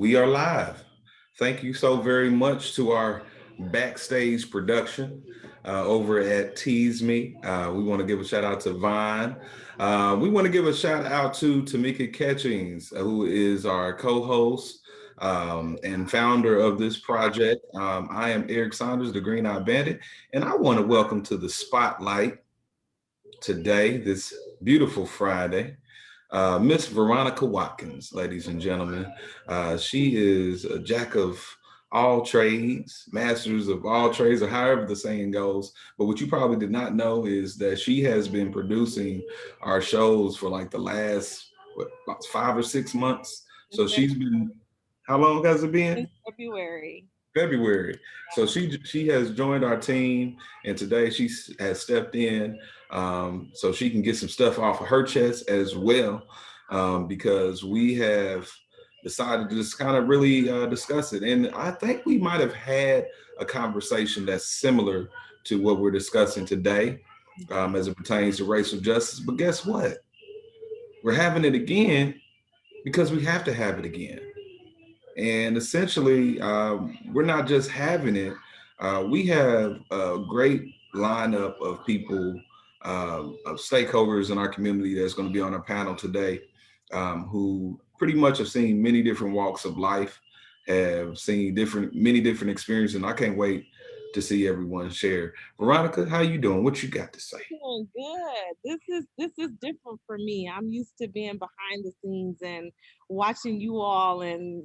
We are live. Thank you so very much to our backstage production over at Tease Me. We want to give a shout out to Vine. We want to give a shout out to Tamika Catchings, who is our co-host and founder of this project. I am Eric Saunders, the Green Eye Bandit, and I want to welcome to the spotlight today, this beautiful Friday, Miss Veronica Watkins, ladies and gentlemen. She is a jack of all trades, masters of all trades, or however the saying goes. But what you probably did not know is that she has been producing our shows for like the last, about 5 or 6 months. So she's been, how long has it been? Since February. February. So she has joined our team, and today she has stepped in so she can get some stuff off of her chest as well, because we have decided to just kind of really discuss it. And I think we might have had a conversation that's similar to what we're discussing today as it pertains to racial justice. But guess what? We're having it again because we have to have it again. And essentially, we're not just having it. We have a great lineup of people, of stakeholders in our community that's going to be on our panel today, who pretty much have seen many different walks of life, have seen many different experiences, and I can't wait to see everyone share. Veronica, how you doing? What you got to say? Doing good. This is different for me. I'm used to being behind the scenes and watching you all, and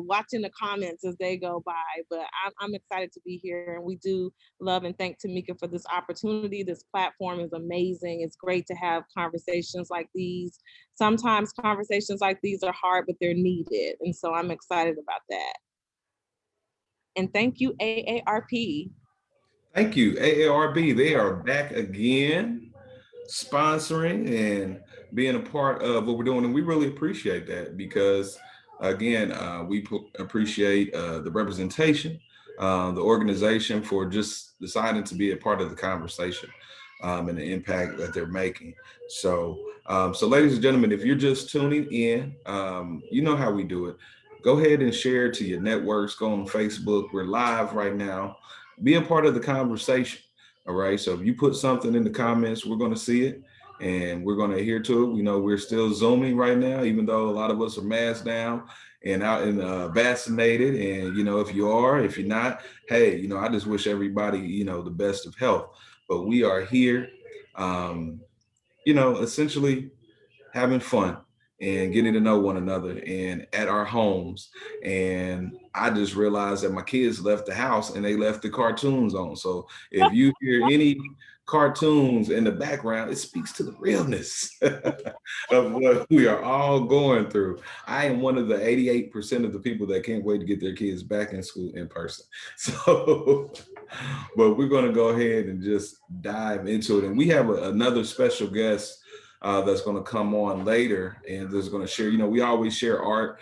watching the comments as they go by. But I'm excited to be here, and we do love and thank Tamika for this opportunity. This platform is amazing. It's great to have conversations like these. Sometimes conversations like these are hard, but they're needed, and so I'm excited about that. And thank you, AARP. Thank you, AARB. They are back again, sponsoring and being a part of what we're doing, and we really appreciate that because, again, we appreciate the representation, the organization for just deciding to be a part of the conversation and the impact that they're making. So, ladies and gentlemen, if you're just tuning in, you know how we do it. Go ahead and share it to your networks. Go on Facebook. We're live right now. Be a part of the conversation. All right. So if you put something in the comments, we're going to see it and we're going to adhere to it. We know we're still Zooming right now, even though a lot of us are masked down and out and vaccinated. And, if you are, if you're not, hey, I just wish everybody, the best of health. But we are here, essentially having fun and getting to know one another and at our homes. And I just realized that my kids left the house and they left the cartoons on. So if you hear any cartoons in the background, it speaks to the realness of what we are all going through. I am one of the 88% of the people that can't wait to get their kids back in school in person. So, but we're going to go ahead and just dive into it. And we have another special guest that's going to come on later and that's going to share. We always share art.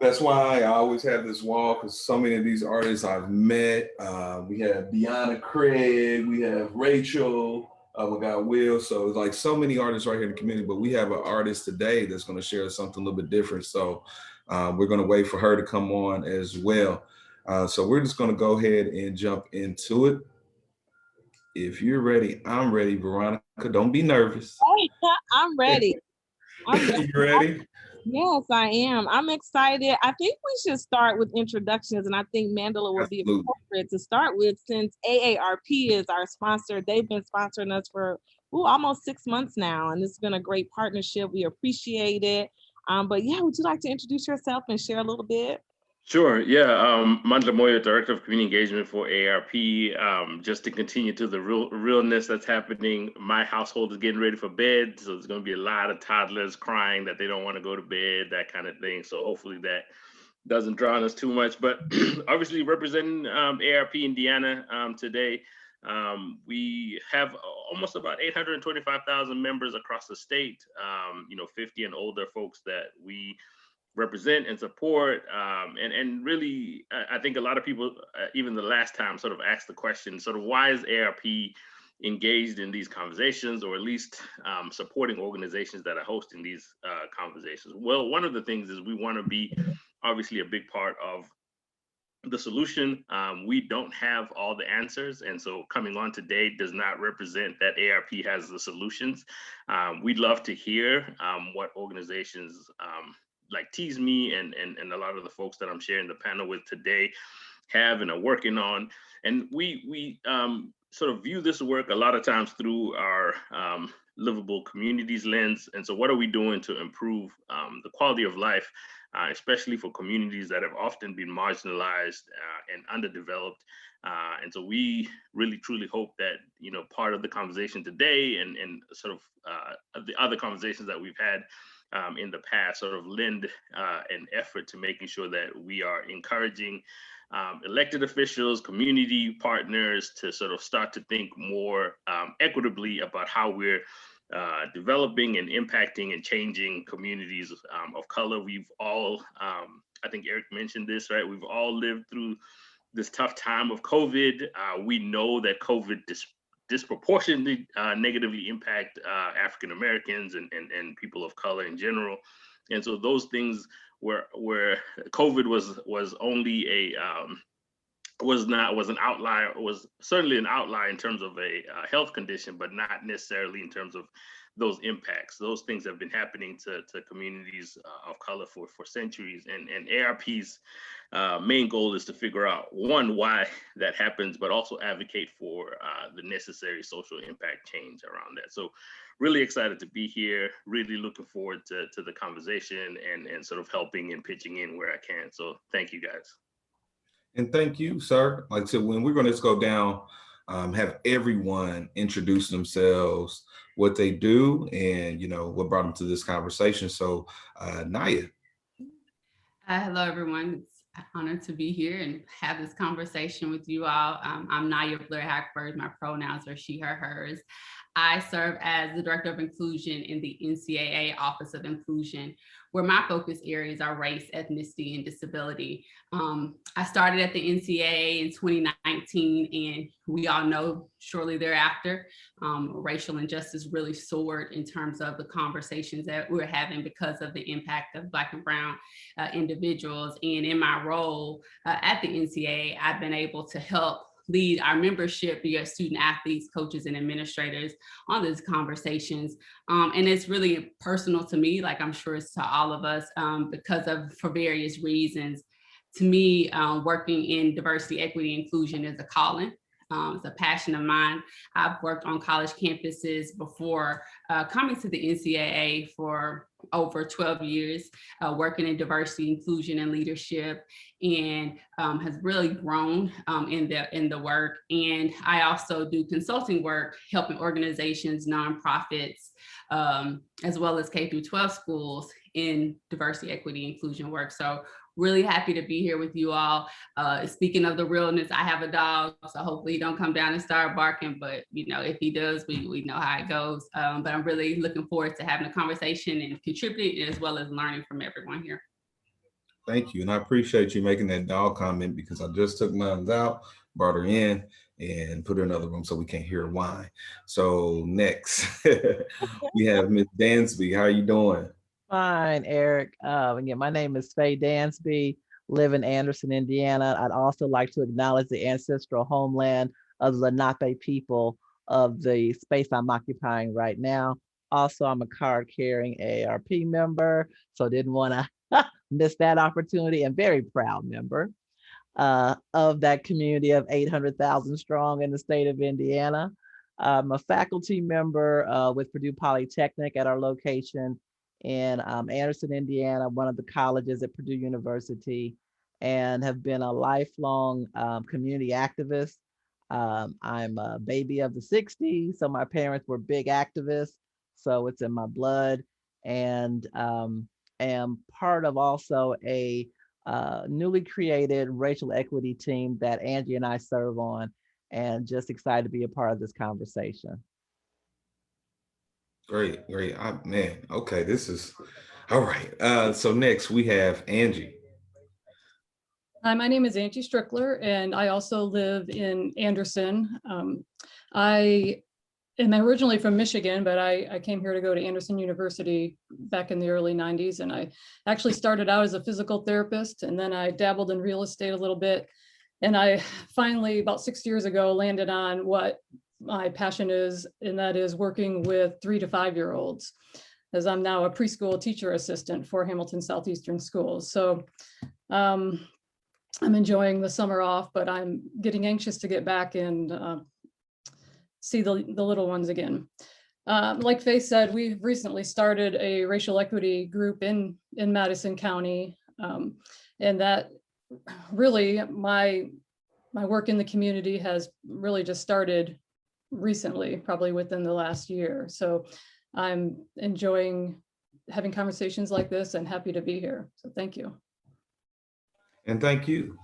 That's why I always have this wall, because so many of these artists I've met. We have Deanna Craig, we have Rachel, we got Will. So it's like so many artists right here in the community, but we have an artist today that's going to share something a little bit different. So we're going to wait for her to come on as well. So we're just going to go ahead and jump into it. If you're ready, I'm ready, Veronica. Don't be nervous. I'm ready. You ready? Yes, I am. I'm excited. I think we should start with introductions, and I think Mandela would be appropriate to start with since AARP is our sponsor. They've been sponsoring us for almost 6 months now, and it's been a great partnership. We appreciate it. But yeah, would you like to introduce yourself and share a little bit? Sure. Yeah. Mandla Moya, Director of Community Engagement for AARP. Just to continue to the realness that's happening, my household is getting ready for bed. So there's going to be a lot of toddlers crying that they don't want to go to bed, that kind of thing. So hopefully that doesn't drown us too much. But obviously representing AARP Indiana today, we have almost about 825,000 members across the state, 50 and older folks that we represent and support. And really, I think a lot of people, even the last time, sort of asked the question, sort of why is AARP engaged in these conversations, or at least supporting organizations that are hosting these conversations? Well, one of the things is we want to be obviously a big part of the solution. We don't have all the answers, and so coming on today does not represent that AARP has the solutions. We'd love to hear what organizations like Tease Me and a lot of the folks that I'm sharing the panel with today have and are working on. And we sort of view this work a lot of times through our livable communities lens. And so what are we doing to improve the quality of life, especially for communities that have often been marginalized and underdeveloped? And so we really truly hope that, you know, part of the conversation today and sort of the other conversations that we've had in the past sort of lend an effort to making sure that we are encouraging elected officials, community partners to sort of start to think more equitably about how we're developing and impacting and changing communities of color. We've all, I think Eric mentioned this, right? We've all lived through this tough time of COVID. We know that COVID disproportionately negatively impact African Americans and people of color in general. And so those things where COVID was only a was an outlier, was certainly an outlier in terms of a health condition, but not necessarily in terms of those impacts. Those things have been happening to communities of color for centuries. And AARP's main goal is to figure out, one, why that happens, but also advocate for the necessary social impact change around that. So really excited to be here, really looking forward to the conversation and sort of helping and pitching in where I can. So thank you guys. And thank you, sir. Like I said, when we're going to just go down, have everyone introduce themselves, what they do, and, you know, what brought them to this conversation. So Naya. Hello, everyone. It's an honor to be here and have this conversation with you all. I'm Naya Blair Hackford. My pronouns are she, her, hers. I serve as the Director of Inclusion in the NCAA Office of Inclusion, where my focus areas are race, ethnicity, and disability. I started at the NCAA in 2019, and we all know shortly thereafter, racial injustice really soared in terms of the conversations that we're having because of the impact of Black and Brown individuals. And in my role at the NCAA, I've been able to help lead our membership, your student athletes, coaches, and administrators on these conversations. And it's really personal to me, like I'm sure it's to all of us, because of, for various reasons. To me, working in diversity, equity, inclusion is a calling. It's a passion of mine. I've worked on college campuses before coming to the NCAA for over 12 years, working in diversity, inclusion, and leadership, and has really grown in the work. And I also do consulting work, helping organizations, nonprofits, as well as K through 12 schools in diversity, equity, inclusion work. So really happy to be here with you all. Speaking of the realness, I have a dog, so hopefully he don't come down and start barking, but you know, if he does, we know how it goes. But I'm really looking forward to having a conversation and contributing, as well as learning from everyone here. Thank you. And I appreciate you making that dog comment, because I just took mine out, brought her in, and put her in another room so we can't hear her whine. So next, we have Miss Dansby. How are you doing? Fine, Eric. Again, my name is Faye Dandy, live in Anderson, Indiana. I'd also like to acknowledge the ancestral homeland of the Lenape people of the space I'm occupying right now. Also, I'm a card-carrying AARP member, so didn't want to miss that opportunity, and very proud member of that community of 800,000 strong in the state of Indiana. I'm a faculty member with Purdue Polytechnic at our location in Anderson, Indiana, one of the colleges at Purdue University, and have been a lifelong community activist. I'm a baby of the 60s, so my parents were big activists, so it's in my blood, and am part of also a newly created racial equity team that Angie and I serve on, and just excited to be a part of this conversation. Great. Man, okay, this is all right. So next we have Angie. Hi, my name is Angie Strickler, and I also live in Anderson. I am originally from Michigan, but I came here to go to Anderson University back in the early 90s. And I actually started out as a physical therapist, and then I dabbled in real estate a little bit. And I finally, about 6 years ago, landed on what my passion is, and that is working with 3 to 5-year-olds, as I'm now a preschool teacher assistant for Hamilton Southeastern Schools. So I'm enjoying the summer off, but I'm getting anxious to get back and see the little ones again. Like Faye said, we've recently started a racial equity group in Madison County. And that really, my work in the community has really just started recently, probably within the last year. So I'm enjoying having conversations like this and happy to be here. So thank you. And thank you.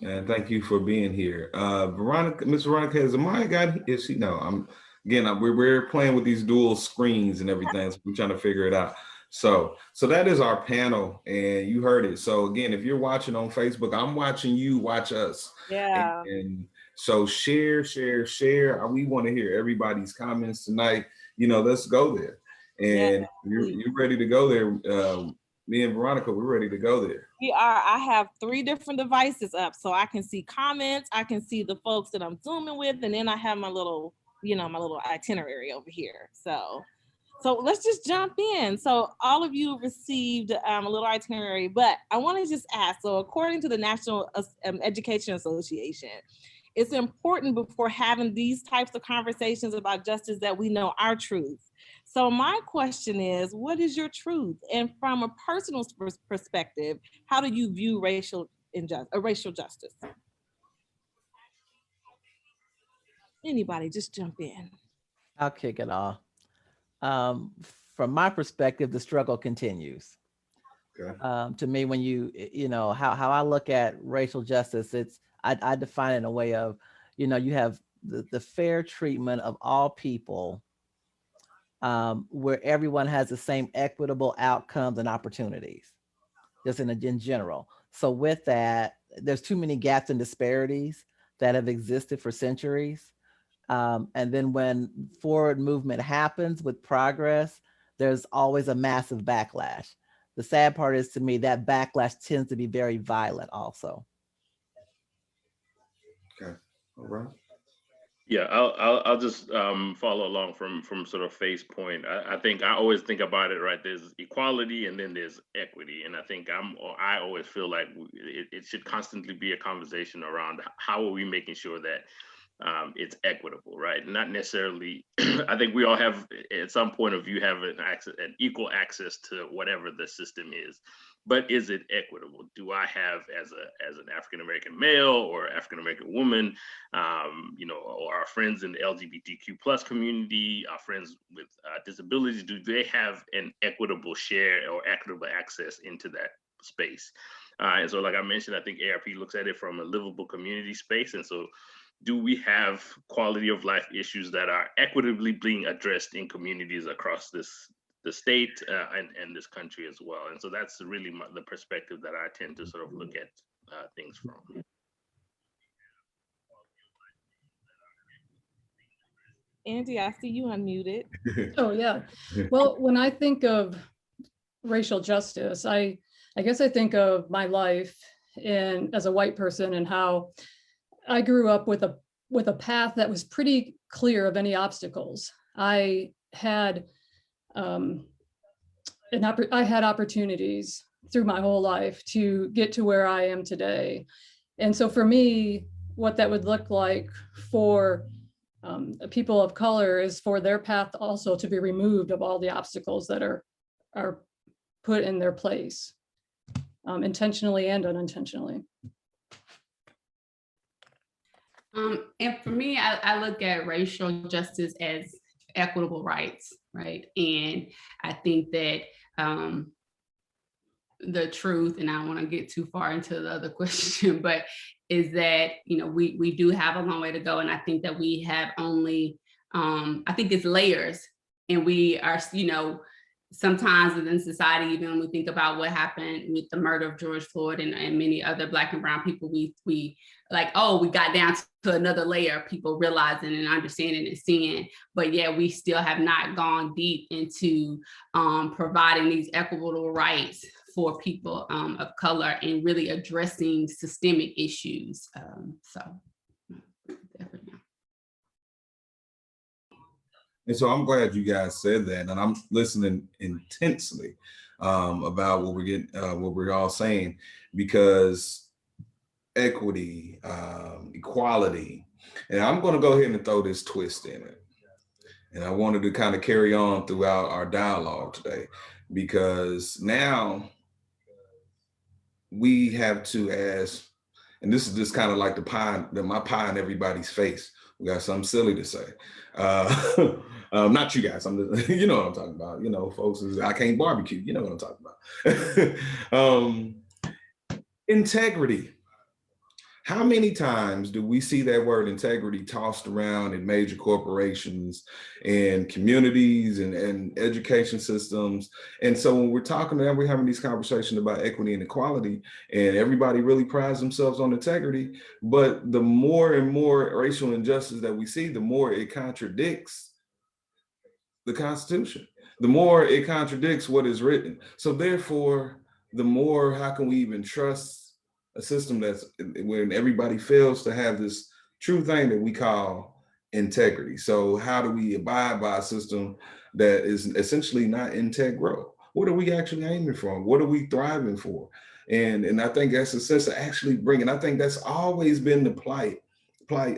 And thank you for being here. Veronica, Miss Veronica, has Amaya got, is she? No, we're playing with these dual screens and everything. So we're trying to figure it out. So that is our panel, and you heard it. So again, if you're watching on Facebook, I'm watching you watch us. Yeah. And so share. We want to hear everybody's comments tonight. Let's go there. And you're ready to go there. Me and Veronica, we're ready to go there. We are. I have 3 different devices up, so I can see comments. I can see the folks that I'm Zooming with, and then I have my little, my little itinerary over here. So let's just jump in. So all of you received a little itinerary, but I want to just ask. So according to the National Education Association, it's important before having these types of conversations about justice that we know our truth. So my question is, what is your truth? And from a personal perspective, how do you view racial justice? Anybody, just jump in. I'll kick it off. From my perspective, the struggle continues. Okay. To me, when how I look at racial justice, I define it in a way of, you have the fair treatment of all people, where everyone has the same equitable outcomes and opportunities, just in general. So with that, there's too many gaps and disparities that have existed for centuries. And then when forward movement happens with progress, there's always a massive backlash. The sad part is, to me, that backlash tends to be very violent also. Okay, all right. Yeah, I'll just follow along from sort of Faye's point. I think I always think about it, right? There's equality and then there's equity, and I think I always feel like it should constantly be a conversation around how are we making sure that it's equitable, right? Not necessarily. I think we all have, at some point of view, have an equal access to whatever the system is. But is it equitable? Do I have, as an African American male or African American woman, or our friends in the LGBTQ plus community, our friends with disabilities, do they have an equitable share or equitable access into that space? And so, like I mentioned, I think AARP looks at it from a livable community space, and so, do we have quality of life issues that are equitably being addressed in communities across the state and this country as well? And so that's really the perspective that I tend to sort of look at things from. Angie, I see you unmuted. Oh yeah. Well, when I think of racial justice, I guess I think of my life as a white person and how I grew up with a path that was pretty clear of any obstacles. I had opportunities through my whole life to get to where I am today. And so for me, what that would look like for people of color is for their path also to be removed of all the obstacles that are put in their place, intentionally and unintentionally. And for me, I look at racial justice as equitable rights, right? And I think that the truth, and I don't want to get too far into the other question, but is that, we do have a long way to go. And I think that we have only, I think it's layers, and we are, sometimes within society, even when we think about what happened with the murder of George Floyd and many other Black and brown people, we like, oh, we got down to another layer of people realizing and understanding and seeing, but yeah, we still have not gone deep into providing these equitable rights for people of color and really addressing systemic issues. So definitely. And so I'm glad you guys said that, and I'm listening intensely about what we're getting, what we're all saying, because equity, equality, and I'm going to go ahead and throw this twist in it. And I wanted to kind of carry on throughout our dialogue today, because now we have to ask, and this is just kind of like my pie in everybody's face. We got something silly to say. Not you guys, you know what I'm talking about. You know, folks, I can't barbecue. You know what I'm talking about. Integrity. How many times do we see that word integrity tossed around in major corporations and communities and education systems? And so when we're talking about, we're having these conversations about equity and equality, and everybody really prides themselves on integrity, but the more and more racial injustice that we see, the more it contradicts the Constitution, the more it contradicts what is written. So therefore, the more, how can we even trust a system that's when everybody fails to have this true thing that we call integrity? So how do we abide by a system that is essentially not integral? What are we actually aiming for? What are we thriving for? And I think that's a sense of actually bringing, I think that's always been the plight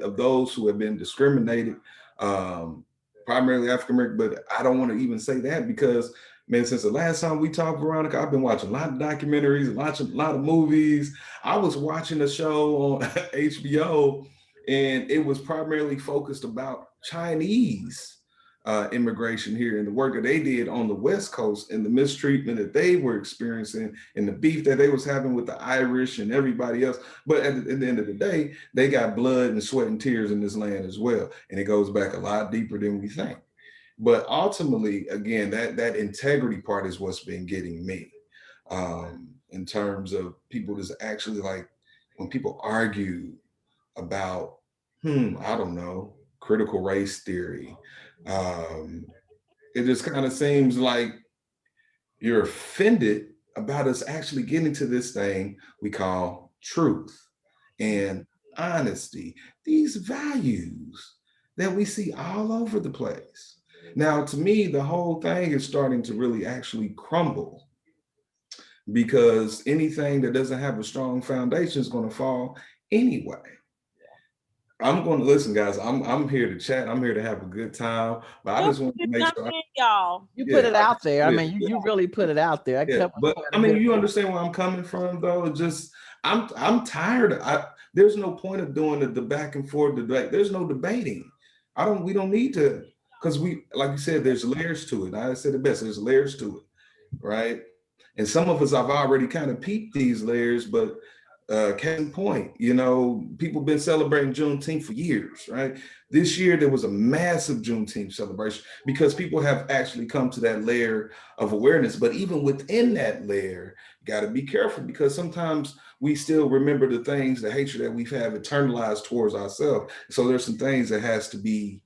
of those who have been discriminated, primarily African American, but I don't want to even say that because, man, since the last time we talked, Veronica, I've been watching a lot of documentaries, watching a lot of movies. I was watching a show on HBO, and it was primarily focused about Chinese immigration here and the work that they did on the West Coast and the mistreatment that they were experiencing and the beef that they was having with the Irish and everybody else. But at the end of the day, they got blood and sweat and tears in this land as well. And it goes back a lot deeper than we think. But ultimately, again, that integrity part is what's been getting me in terms of people that's actually like, when people argue about, I don't know, critical race theory, it just kind of seems like you're offended about us actually getting to this thing we call truth and honesty, these values that we see all over the place. Now, to me, the whole thing is starting to really actually crumble, because anything that doesn't have a strong foundation is going to fall anyway. I'm going to listen, guys. I'm here to chat. I'm here to have a good time, but I just want to make sure y'all. You put it out there. I mean, you really put it out there. But I mean, you understand where I'm coming from, though. It's just I'm tired. There's no point of doing the back and forth debate. There's no debating. We don't need to, because we, like you said, there's layers to it. I said it best. There's layers to it, right? And some of us have already kind of peeped these layers, but case in point, you know, people been celebrating Juneteenth for years, right? This year, there was a massive Juneteenth celebration because people have actually come to that layer of awareness. But even within that layer, you got to be careful, because sometimes we still remember the things, the hatred that we've had internalized towards ourselves. So there's some things that has to be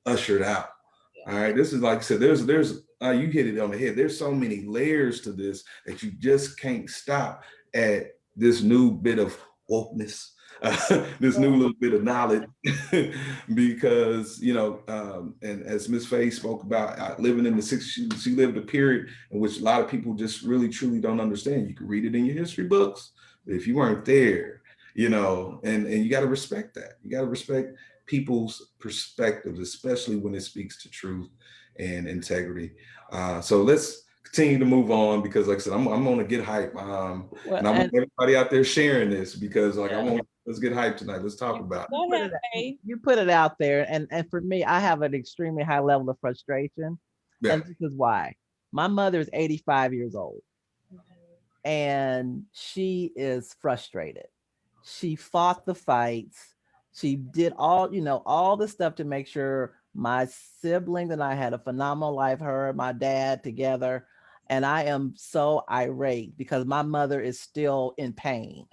ushered out. All right, this is like I said, there's you hit it on the head. There's so many layers to this that you just can't stop at this new bit of wokeness, this new little bit of knowledge, because, you know, and as Miss Faye spoke about living in the 60s, she lived a period in which a lot of people just really, truly don't understand. You can read it in your history books, but if you weren't there, you know, and you got to respect that. You got to respect people's perspectives, especially when it speaks to truth and integrity. So let's continue to move on, because like I said, I'm going to get hype. And I want everybody out there sharing this, because like, let's get hype tonight. Let's talk about it. You put it out there. And for me, I have an extremely high level of frustration. Yeah. And this is why. My mother is 85 years old and she is frustrated. She fought the fights. She did all the stuff to make sure My siblings and I had a phenomenal life, her and my dad together. And I am so irate because my mother is still in pain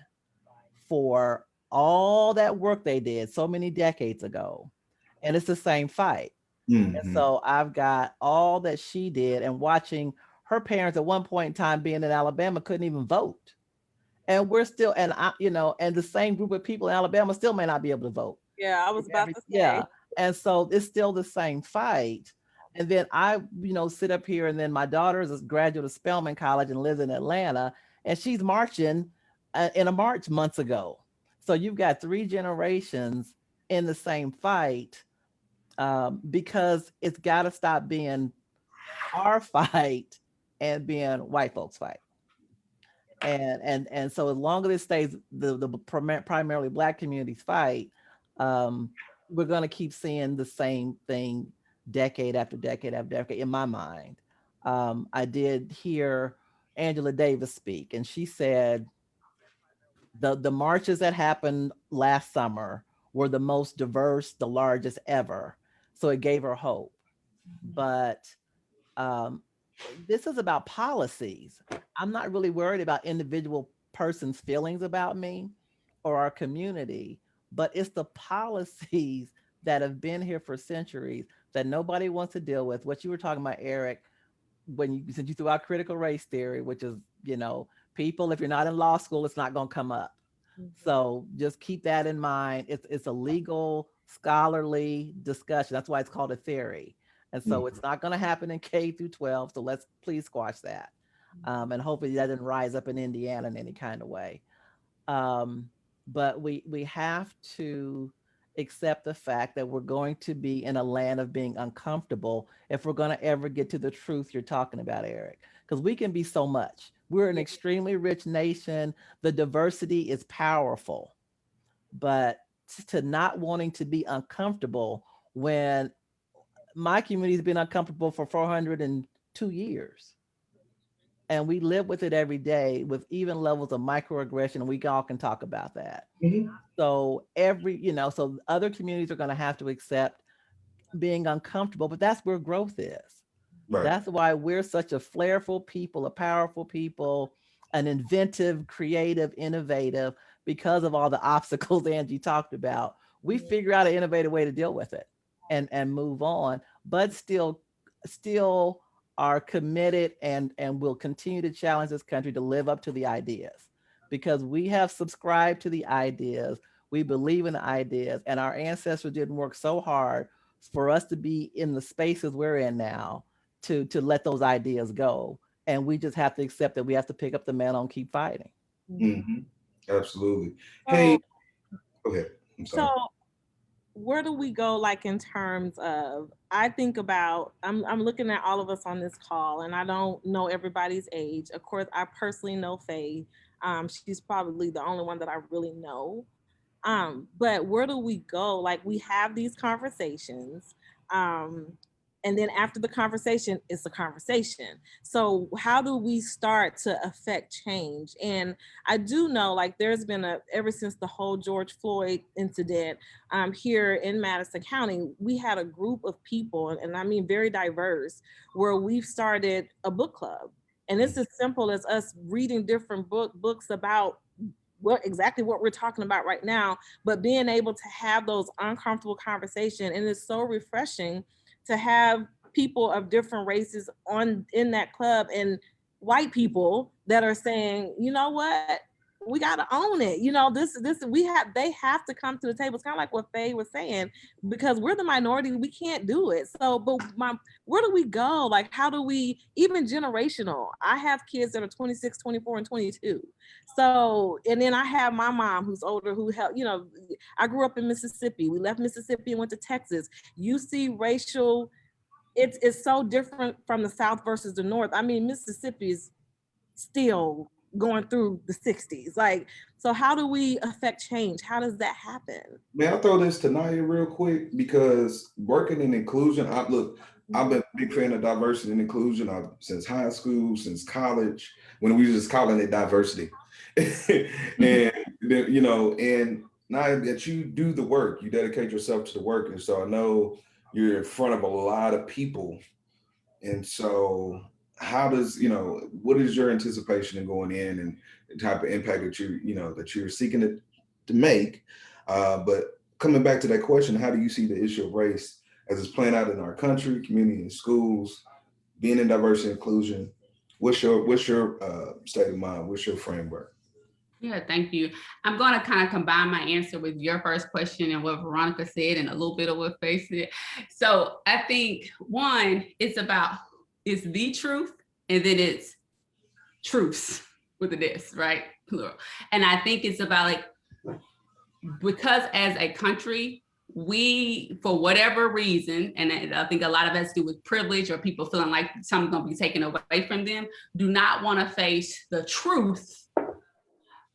for all that work they did so many decades ago. And it's the same fight. And Mhm. so I've got all that she did and watching her parents at one point in time being in Alabama couldn't even vote. And we're still, and I, and the same group of people in Alabama still may not be able to vote. Yeah, I was about to say. Yeah. And so it's still the same fight. And then I, sit up here, and then my daughter is a graduate of Spelman College and lives in Atlanta, and she's marching in a march months ago. So you've got three generations in the same fight, because it's got to stop being our fight and being white folks' fight. And so as long as it stays the primarily Black communities fight, um, we're going to keep seeing the same thing decade after decade after decade. In my mind, I did hear Angela Davis speak, and she said the marches that happened last summer were the most diverse, the largest ever. So it gave her hope. But um, this is about policies. I'm not really worried about individual person's feelings about me or our community, but it's the policies that have been here for centuries that nobody wants to deal with. What you were talking about, Eric, since you threw out critical race theory, which is, people, if you're not in law school, it's not going to come up. So just keep that in mind. It's a legal, scholarly discussion. That's why it's called a theory. And so it's not going to happen in K through 12. So let's please squash that. And hopefully that doesn't rise up in Indiana in any kind of way. But we have to accept the fact that we're going to be in a land of being uncomfortable if we're going to ever get to the truth you're talking about, Eric, because we can be so much. We're an extremely rich nation. The diversity is powerful, but to not wanting to be uncomfortable when my community's been uncomfortable for 402 years. And we live with it every day with even levels of microaggression. And we all can talk about that. Mhm. So so other communities are going to have to accept being uncomfortable, but that's where growth is. Right. That's why we're such a flairful people, a powerful people, an inventive, creative, innovative, because of all the obstacles Angie talked about. We figure out an innovative way to deal with it and move on, but still are committed and will continue to challenge this country to live up to the ideas, because we have subscribed to the ideas. We believe in the ideas, and our ancestors didn't work so hard for us to be in the spaces we're in now to let those ideas go. And we just have to accept that we have to pick up the mantle and keep fighting. Mhm. Absolutely. So, Hey, go ahead. I'm sorry. so where do we go, like, in terms of, I think about, I'm looking at all of us on this call, and I don't know everybody's age. Of course, I personally know Faye. She's probably the only one that I really know. But where do we go? Like, we have these conversations. And then after the conversation, it's a conversation. So how do we start to affect change? And I do know, like, there's been ever since the whole George Floyd incident, here in Madison County, we had a group of people, and I mean very diverse, where we've started a book club. And it's as simple as us reading different books about exactly what we're talking about right now, but being able to have those uncomfortable conversations. And it's so refreshing to have people of different races in that club, and white people that are saying, you know what, we got to own it. They have to come to the table. It's kind of like what Faye was saying, because we're the minority, we can't do it. So, but where do we go? Like, how do we, even generational? I have kids that are 26, 24, and 22. So, and then I have my mom who's older, who helped, I grew up in Mississippi. We left Mississippi and went to Texas. You see racial, it's so different from the South versus the North. I mean, Mississippi is still going through the 60s. Like, so how do we affect change? How does that happen? May I throw this to Naya real quick? Because working in inclusion, I've been a big fan of diversity and inclusion since high school, since college, when we were just calling it diversity. And and Naya, that you do the work, you dedicate yourself to the work. And so I know, you're in front of a lot of people. And so how does, what is your anticipation in going in and the type of impact that that you're seeking to make? But coming back to that question, how do you see the issue of race as it's playing out in our country, community, and schools, being in diversity and inclusion? What's your state of mind? What's your framework? Yeah, thank you. I'm going to kind of combine my answer with your first question and what Veronica said and a little bit of what Faye said. So I think one, it's the truth, and then it's truths with an S, right? Plural. And I think it's about because as a country, we, for whatever reason, and I think a lot of it has to do with privilege or people feeling like something's going to be taken away from them, do not want to face the truth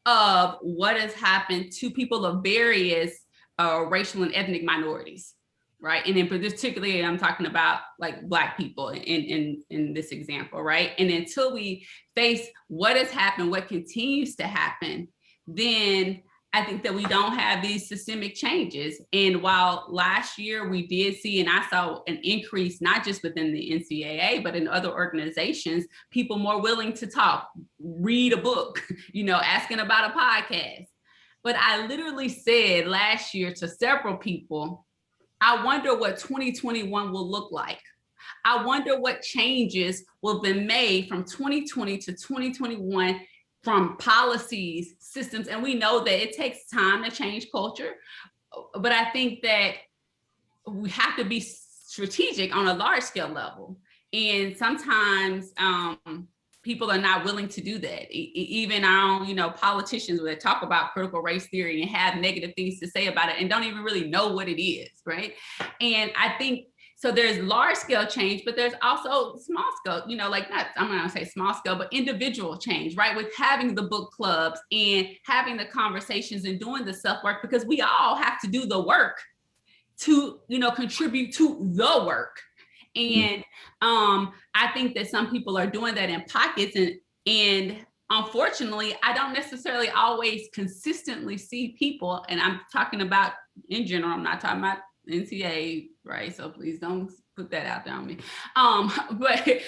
of what has happened to people of various racial and ethnic minorities, right? And in particularly, I'm talking about Black people in this example, right? And until we face what has happened, what continues to happen, then I think that we don't have these systemic changes. And while last year we did see, and I saw an increase, not just within the NCAA, but in other organizations, people more willing to talk, read a book, asking about a podcast. But I literally said last year to several people, I wonder what 2021 will look like. I wonder what changes will have been made from 2020 to 2021 from policies, systems, and we know that it takes time to change culture, but I think that we have to be strategic on a large scale level. And sometimes people are not willing to do that. Even our own, politicians that talk about critical race theory and have negative things to say about it and don't even really know what it is, right? And I think, so there's large scale change, but there's also small scale, I'm not gonna say small scale, but individual change, right? With having the book clubs and having the conversations and doing the self-work, because we all have to do the work to, contribute to the work. And I think that some people are doing that in pockets, and unfortunately, I don't necessarily always consistently see people, and I'm talking about in general, I'm not talking about NCAA, right? So please don't put that out there on me. But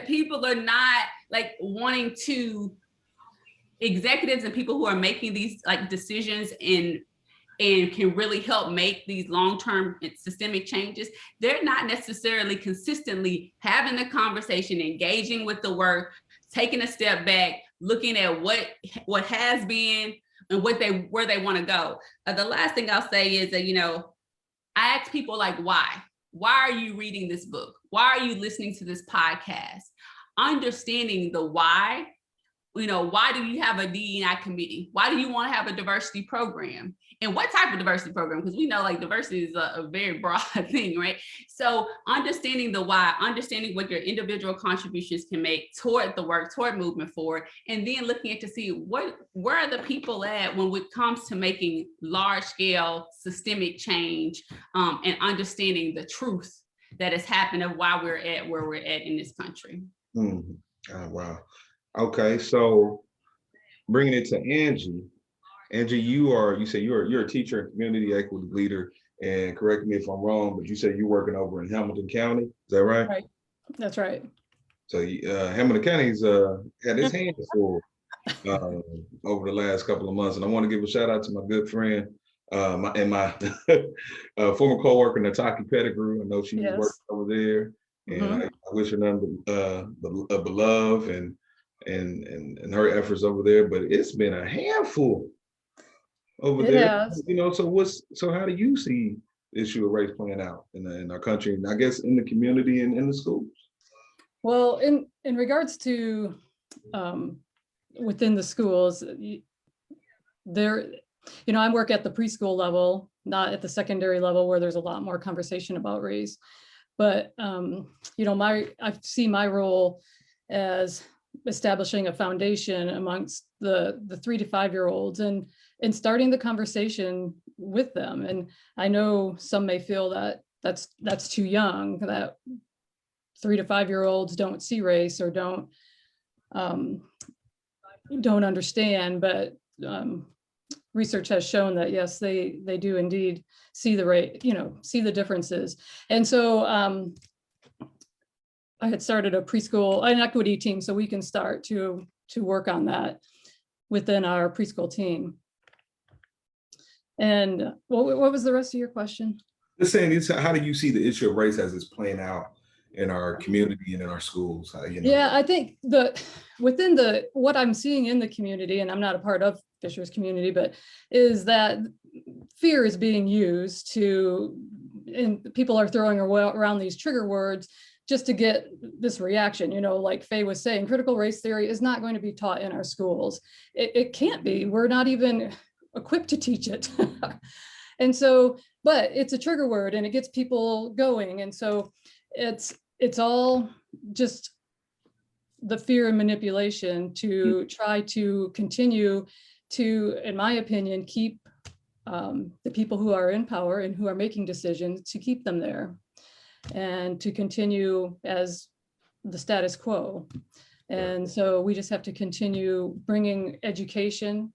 people are not wanting to, executives and people who are making these decisions and can really help make these long-term systemic changes, they're not necessarily consistently having the conversation, engaging with the work, taking a step back, looking at what has been and where they want to go. The last thing I'll say is that, I ask people why? Why are you reading this book? Why are you listening to this podcast? Understanding the why, why do you have a DEI committee? Why do you want to have a diversity program? And what type of diversity program? Because we know diversity is a very broad thing, right? So understanding the why, understanding what your individual contributions can make toward the work, toward movement forward, and then looking at to see where are the people at when it comes to making large scale systemic change, and understanding the truth that has happened of why we're at where we're at in this country. Mm-hmm. Oh, wow. Okay, so bringing it to Angie. Angie, you say you're a teacher and community equity leader, and correct me if I'm wrong, but you said you're working over in Hamilton County. Is that right? Right. That's right. So Hamilton County's had his hands full over the last couple of months, and I want to give a shout out to my good friend, my former co-worker Nataki Pettigrew. I know she was working over there, and I wish her none but love and her efforts over there. But it's been a handful over there. So how do you see the issue of race playing out in our country, and I guess in the community and in the schools? Well, in regards to within the schools, there, I work at the preschool level, not at the secondary level where there's a lot more conversation about race. But I see my role as establishing a foundation amongst the 3 to 5 year olds and starting the conversation with them. And I know some may feel that that's too young, that 3 to 5 year olds don't see race or don't understand, but research has shown that yes, they do indeed see the rate, see the differences. And so I had started a preschool, an equity team, so we can start to work on that within our preschool team. And what was the rest of your question? Just saying, how do you see the issue of race as it's playing out in our community and in our schools? Yeah, I think within what I'm seeing in the community, and I'm not a part of Fisher's community, but is that fear is being used and people are throwing around these trigger words just to get this reaction. Like Faye was saying, critical race theory is not going to be taught in our schools. It can't be. We're not even equipped to teach it. And so, but it's a trigger word and it gets people going. And so it's all just the fear and manipulation to try to continue to, in my opinion, keep the people who are in power and who are making decisions, to keep them there and to continue as the status quo. And so we just have to continue bringing education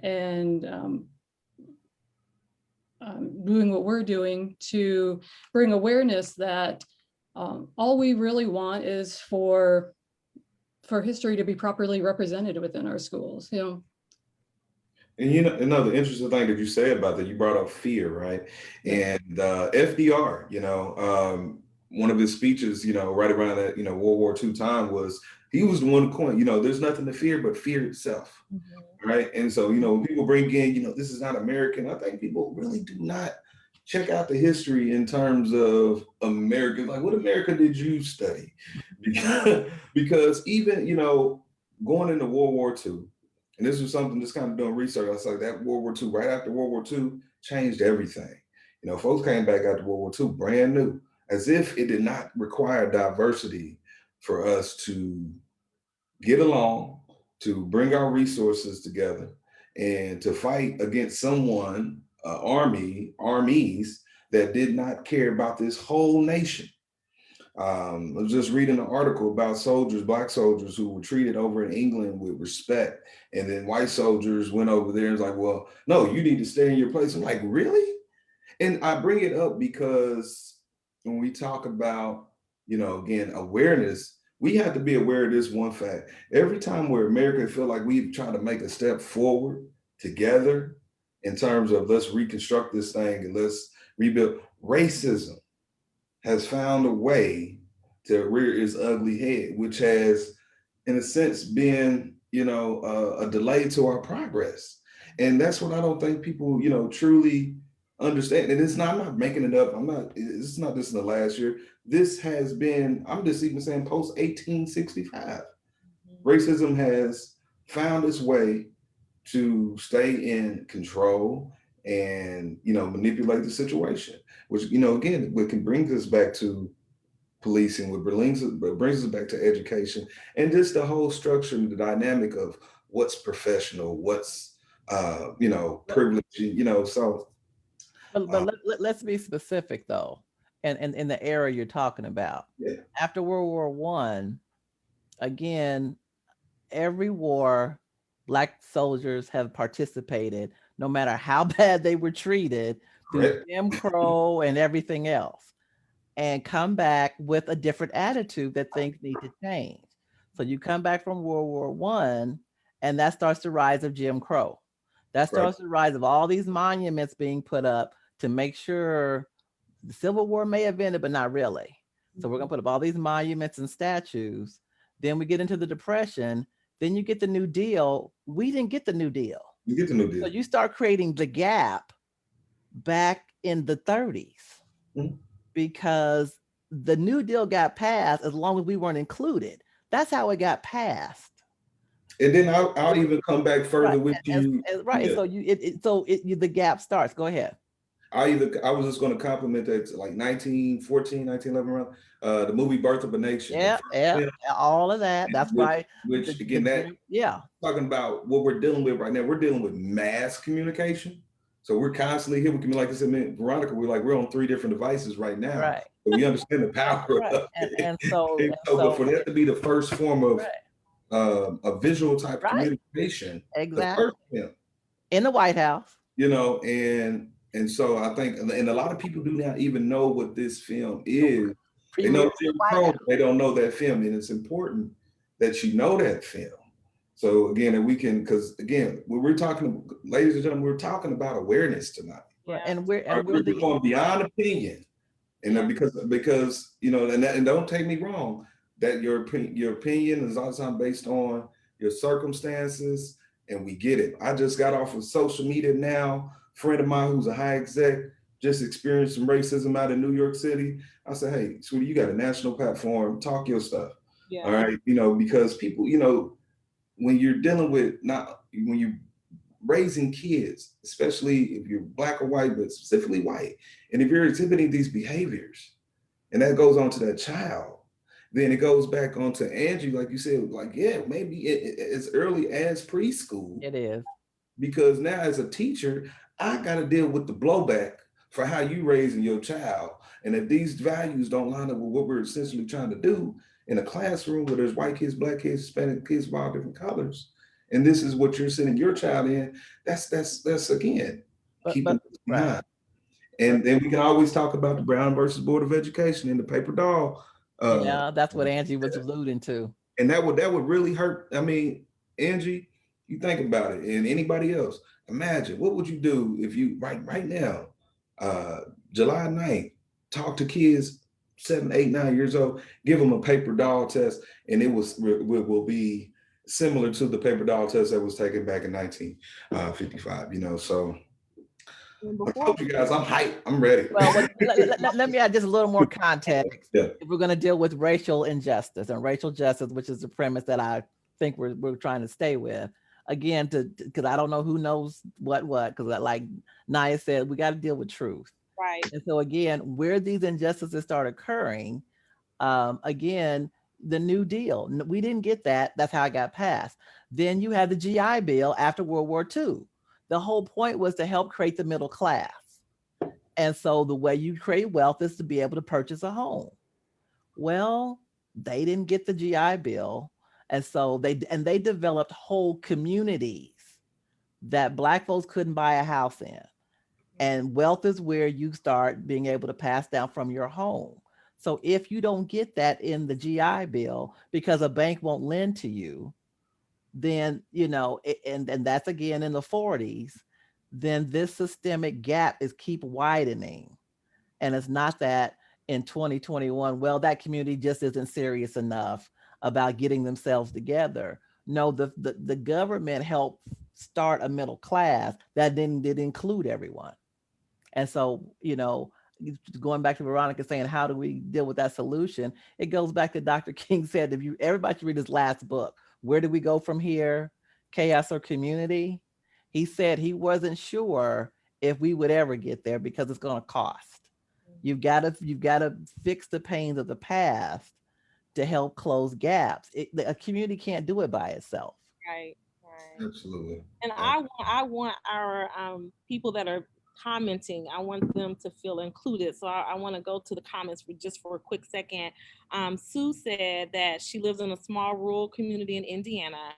and doing what we're doing to bring awareness that all we really want is for history to be properly represented within our schools. And the interesting thing that you said about that, you brought up fear, right? And FDR, one of his speeches, right around that, World War II time he was the one who coined, there's nothing to fear but fear itself, right? And so, when people bring in, this is not American, I think people really do not check out the history in terms of America. Like, what America did you study? Because even, going into World War II, and this was something just kind of doing research, I was like, that World War II, right after World War II, changed everything. Folks came back after World War II brand new, as if it did not require diversity for us to get along, to bring our resources together, and to fight against someone, armies that did not care about this whole nation. I was just reading an article about Black soldiers who were treated over in England with respect. And then white soldiers went over there and was like, well, no, you need to stay in your place. I'm like, really? And I bring it up because when we talk about, again, awareness, we have to be aware of this one fact. Every time where America feel like we try to make a step forward together in terms of let's reconstruct this thing and let's rebuild, racism has found a way to rear its ugly head, which has, in a sense, been, a delay to our progress. And that's what I don't think people, truly understand. And I'm not making it up. It's not just in the last year. This has been, I'm just even saying post 1865. Racism has found its way to stay in control and, manipulate the situation, which, again, what can bring us back to policing, what brings us back to education, and just the whole structure and the dynamic of what's professional, what's, privilege, so. But let's be specific though, and in the era you're talking about. Yeah. After World War I, again, every war, Black soldiers have participated, no matter how bad they were treated, through Jim Crow and everything else, and come back with a different attitude that things need to change. So you come back from World War I, and that starts the rise of Jim Crow. That starts the rise of all these monuments being put up to make sure the Civil War may have ended, but not really. So we're gonna put up all these monuments and statues. Then we get into the Depression. Then you get the New Deal. We didn't get the New Deal. You get the New Deal. So you start creating the gap back in the 30s, because the New Deal got passed as long as we weren't included. That's how it got passed. And then I'll even come back further with you. Right. Yeah. So the gap starts. Go ahead. I was just going to compliment that, like 1914, 1911 around, the movie Birth of a Nation. Yeah, all of that. That's right. Which again, talking about what we're dealing with right now. We're dealing with mass communication. So we're constantly here. We can, like I said, Veronica, we're on 3 different devices right now. Right. So we understand the power of it. But for that to be the first form of a visual type of communication, exactly. In the White House. You know, and so I think, and a lot of people do not even know what this film is. They know Jim Crow, they don't know that film, and it's important that you know that film. So again, and we can, because again, when we're talking, ladies and gentlemen, we're talking about awareness tonight. Right. Yeah. And we're going beyond opinion, and Yeah. because you know, and don't take me wrong, that your opinion is all the time based on your circumstances, and we get it. I just got off of social media now. Friend of mine who's a high exec just experienced some racism out in New York City. I said, hey, sweetie, you got a national platform. Talk your stuff. Yeah. All right, you know, because people, you know, when you're dealing with when you're raising kids, especially if you're black or white, but specifically white, and if you're exhibiting these behaviors, and that goes on to that child, then it goes back on to Angie, like you said, like, yeah, maybe as early as preschool. It is. Because now as a teacher, I got to deal with the blowback for how you raising your child. And if these values don't line up with what we're essentially trying to do in a classroom where there's white kids, black kids, Hispanic kids of all different colors, and this is what you're sending your child in, that's again, keeping behind. Right. And then we can always talk about the Brown versus Board of Education and the paper doll. Yeah, that's what Angie was alluding to. And that would really hurt. I mean, Angie, you think about it, and anybody else, imagine what would you do if you right now, July 9th, talk to kids 7, 8, 9 years old, give them a paper doll test, and it will be similar to the paper doll test that was taken back in 1955. You know, so I told you guys, I'm hyped. I'm ready. Well, let me add just a little more context. Yeah. If we're going to deal with racial injustice and racial justice, which is the premise that I think we're trying to stay with. Again, because I don't know who knows what, because like Naya said, we got to deal with truth. Right. And so again, where these injustices start occurring, again, the New Deal, we didn't get that. That's how it got passed. Then you had the GI Bill after World War II. The whole point was to help create the middle class. And so the way you create wealth is to be able to purchase a home. Well, they didn't get the GI Bill. And so they developed whole communities that Black folks couldn't buy a house in. And wealth is where you start being able to pass down from your home. So if you don't get that in the GI Bill because a bank won't lend to you, then, you know, and that's again in the 40s, then this systemic gap is keep widening. And it's not that in 2021, well, that community just isn't serious enough about getting themselves together. No, the government helped start a middle class that didn't include everyone. And so, you know, going back to Veronica saying, how do we deal with that solution? It goes back to Dr. King said, everybody should read his last book. Where do we go from here? Chaos or community? He said he wasn't sure if we would ever get there because it's going to cost. You've got to fix the pains of the past to help close gaps. A community can't do it by itself. Right. Absolutely. And I want our people that are commenting, I want them to feel included. So I want to go to the comments for a quick second. Sue said that she lives in a small rural community in Indiana,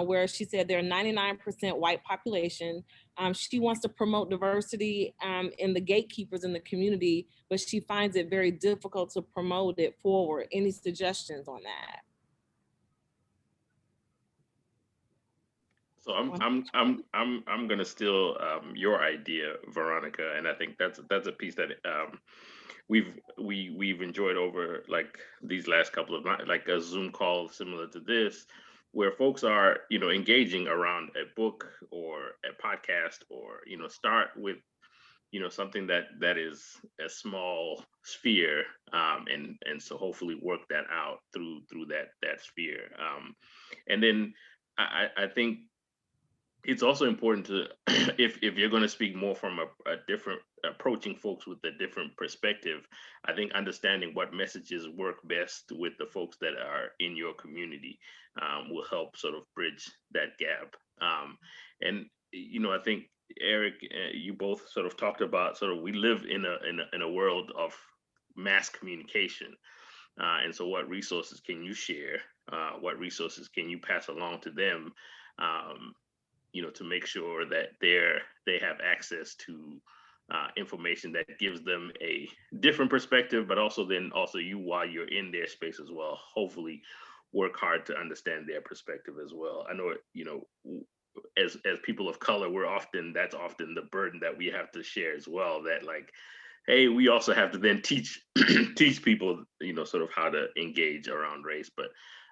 where she said they're 99% white population. She wants to promote diversity in the gatekeepers in the community, but she finds it very difficult to promote it forward. Any suggestions on that? So I'm gonna steal your idea, Veronica, and I think that's a piece that we've enjoyed over like these last couple of months, like a Zoom call similar to this, where folks are engaging around a book or a podcast, or start with something that is a small sphere, and so hopefully work that out through that sphere, and then I think it's also important to if you're going to speak more from a different approaching folks with a different perspective, I think understanding what messages work best with the folks that are in your community will help sort of bridge that gap. And I think Eric, you both sort of talked about we live in a world of mass communication, and so what resources can you share? What resources can you pass along to them? to make sure that they have access to information that gives them a different perspective, but also you, while you're in their space as well, hopefully work hard to understand their perspective as well. I know, as people of color, that's often the burden that we have to share as well, that like, hey, we also have to then teach people, sort of how to engage around race. But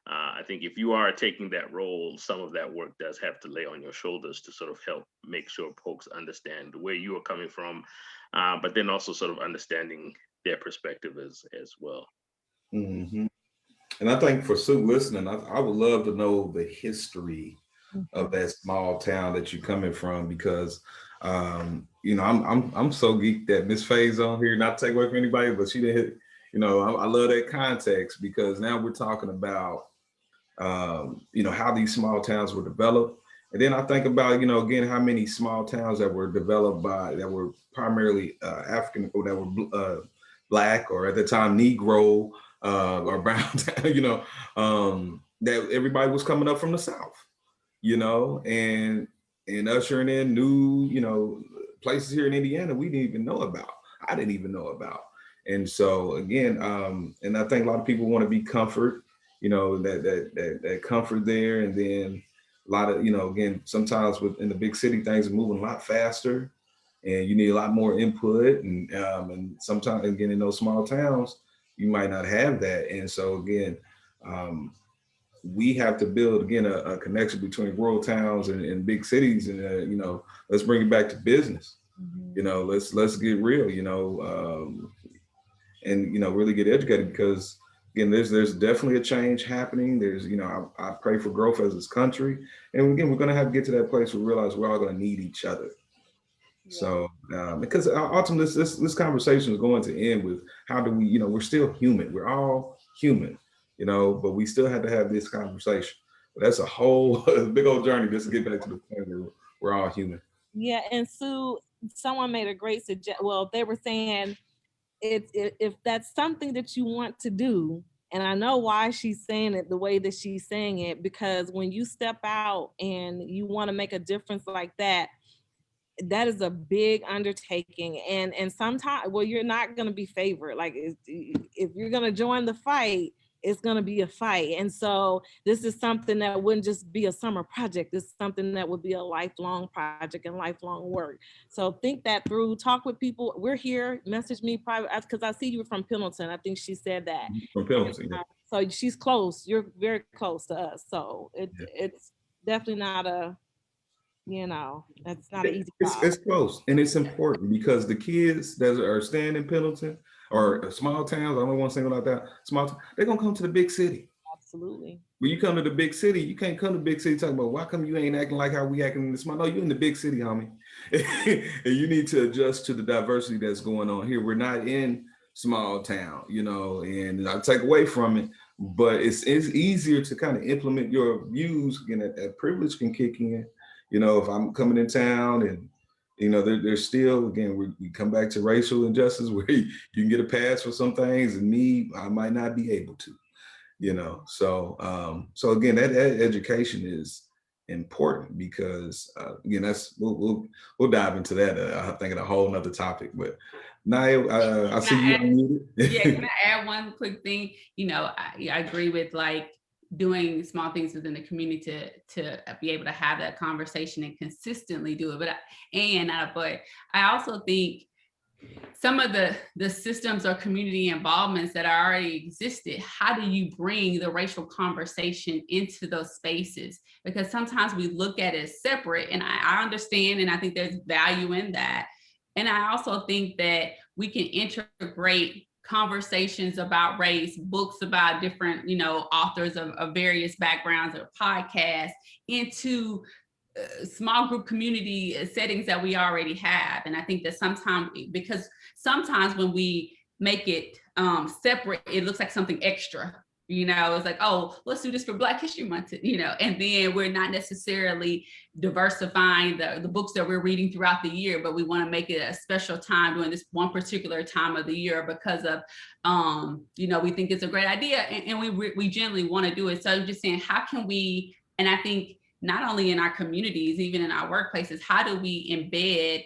I think if you are taking that role, some of that work does have to lay on your shoulders to sort of help make sure folks understand where you are coming from, but then also sort of understanding their perspective as well. Mm-hmm. And I think for Sue listening, I would love to know the history of that small town that you're coming from, because I'm so geeked that Miss Faye's on here. Not to take away from anybody, but she didn't hit. I love that context, because now we're talking about how these small towns were developed. And then I think about, again, how many small towns that were developed that were primarily African, or that were Black, or at the time Negro, or brown town, that everybody was coming up from the South, and ushering in new, places here in Indiana we didn't even know about. I didn't even know about. And so again, and I think a lot of people want to be comfort, that comfort there. And then a lot of, again, sometimes in the big city, things are moving a lot faster, and you need a lot more input. And sometimes, again, in those small towns, you might not have that. And so again, we have to build, again, a connection between rural towns and big cities. And let's bring it back to business. Let's get real, and really get educated, because again, there's definitely a change happening. There's, I pray for growth as this country, and again, we're going to have to get to that place where we realize we're all going to need each other. Yeah. So because ultimately this conversation is going to end with, how do we, we're still human. We're all human, but we still have to have this conversation. But that's a whole big old journey just to get back to the point where we're all human. Yeah, and Sue, someone made a great suggestion. Well, they were saying, if that's something that you want to do, and I know why she's saying it the way that she's saying it, because when you step out and you want to make a difference like that, that is a big undertaking. And sometimes, well, you're not going to be favored. Like, if you're going to join the fight, it's going to be a fight. And so this is something that wouldn't just be a summer project. This is something that would be a lifelong project and lifelong work. So think that through, talk with people. We're here, message me private, because I see you from Pendleton. I think she said that. From Pendleton, yeah. So she's close. You're very close to us. So it's definitely not that's not an easy job. It's close, and it's important, because the kids that are staying in Pendleton or small towns, I don't want to single out that small town, they're gonna come to the big city. Absolutely. When you come to the big city, you can't come to the big city talking about, why come you ain't acting like how we acting in the small? No, you're in the big city, homie. And you need to adjust to the diversity that's going on here. We're not in small town, and I'll take away from it, but it's easier to kind of implement your views. Again, that privilege can kick in. If I'm coming in town, and there's still, again, we come back to racial injustice, where you can get a pass for some things, and I might not be able to, So again, that education is important, because again, that's we'll dive into that. I think in a whole nother topic. But Naya, I see you unmuted. Yeah, can I add one quick thing? I agree with doing small things within the community to be able to have that conversation and consistently do it. But I also think some of the systems or community involvements that already existed, how do you bring the racial conversation into those spaces? Because sometimes we look at it as separate, and I understand, and I think there's value in that. And I also think that we can integrate conversations about race, books about different, authors of various backgrounds, or podcasts, into small group community settings that we already have. And I think that sometimes when we make it separate, it looks like something extra. It's like, oh, let's do this for Black History Month, and then we're not necessarily diversifying the books that we're reading throughout the year, but we want to make it a special time during this one particular time of the year because of, we think it's a great idea, and we generally want to do it. So I'm just saying, how can we, and I think not only in our communities, even in our workplaces, how do we embed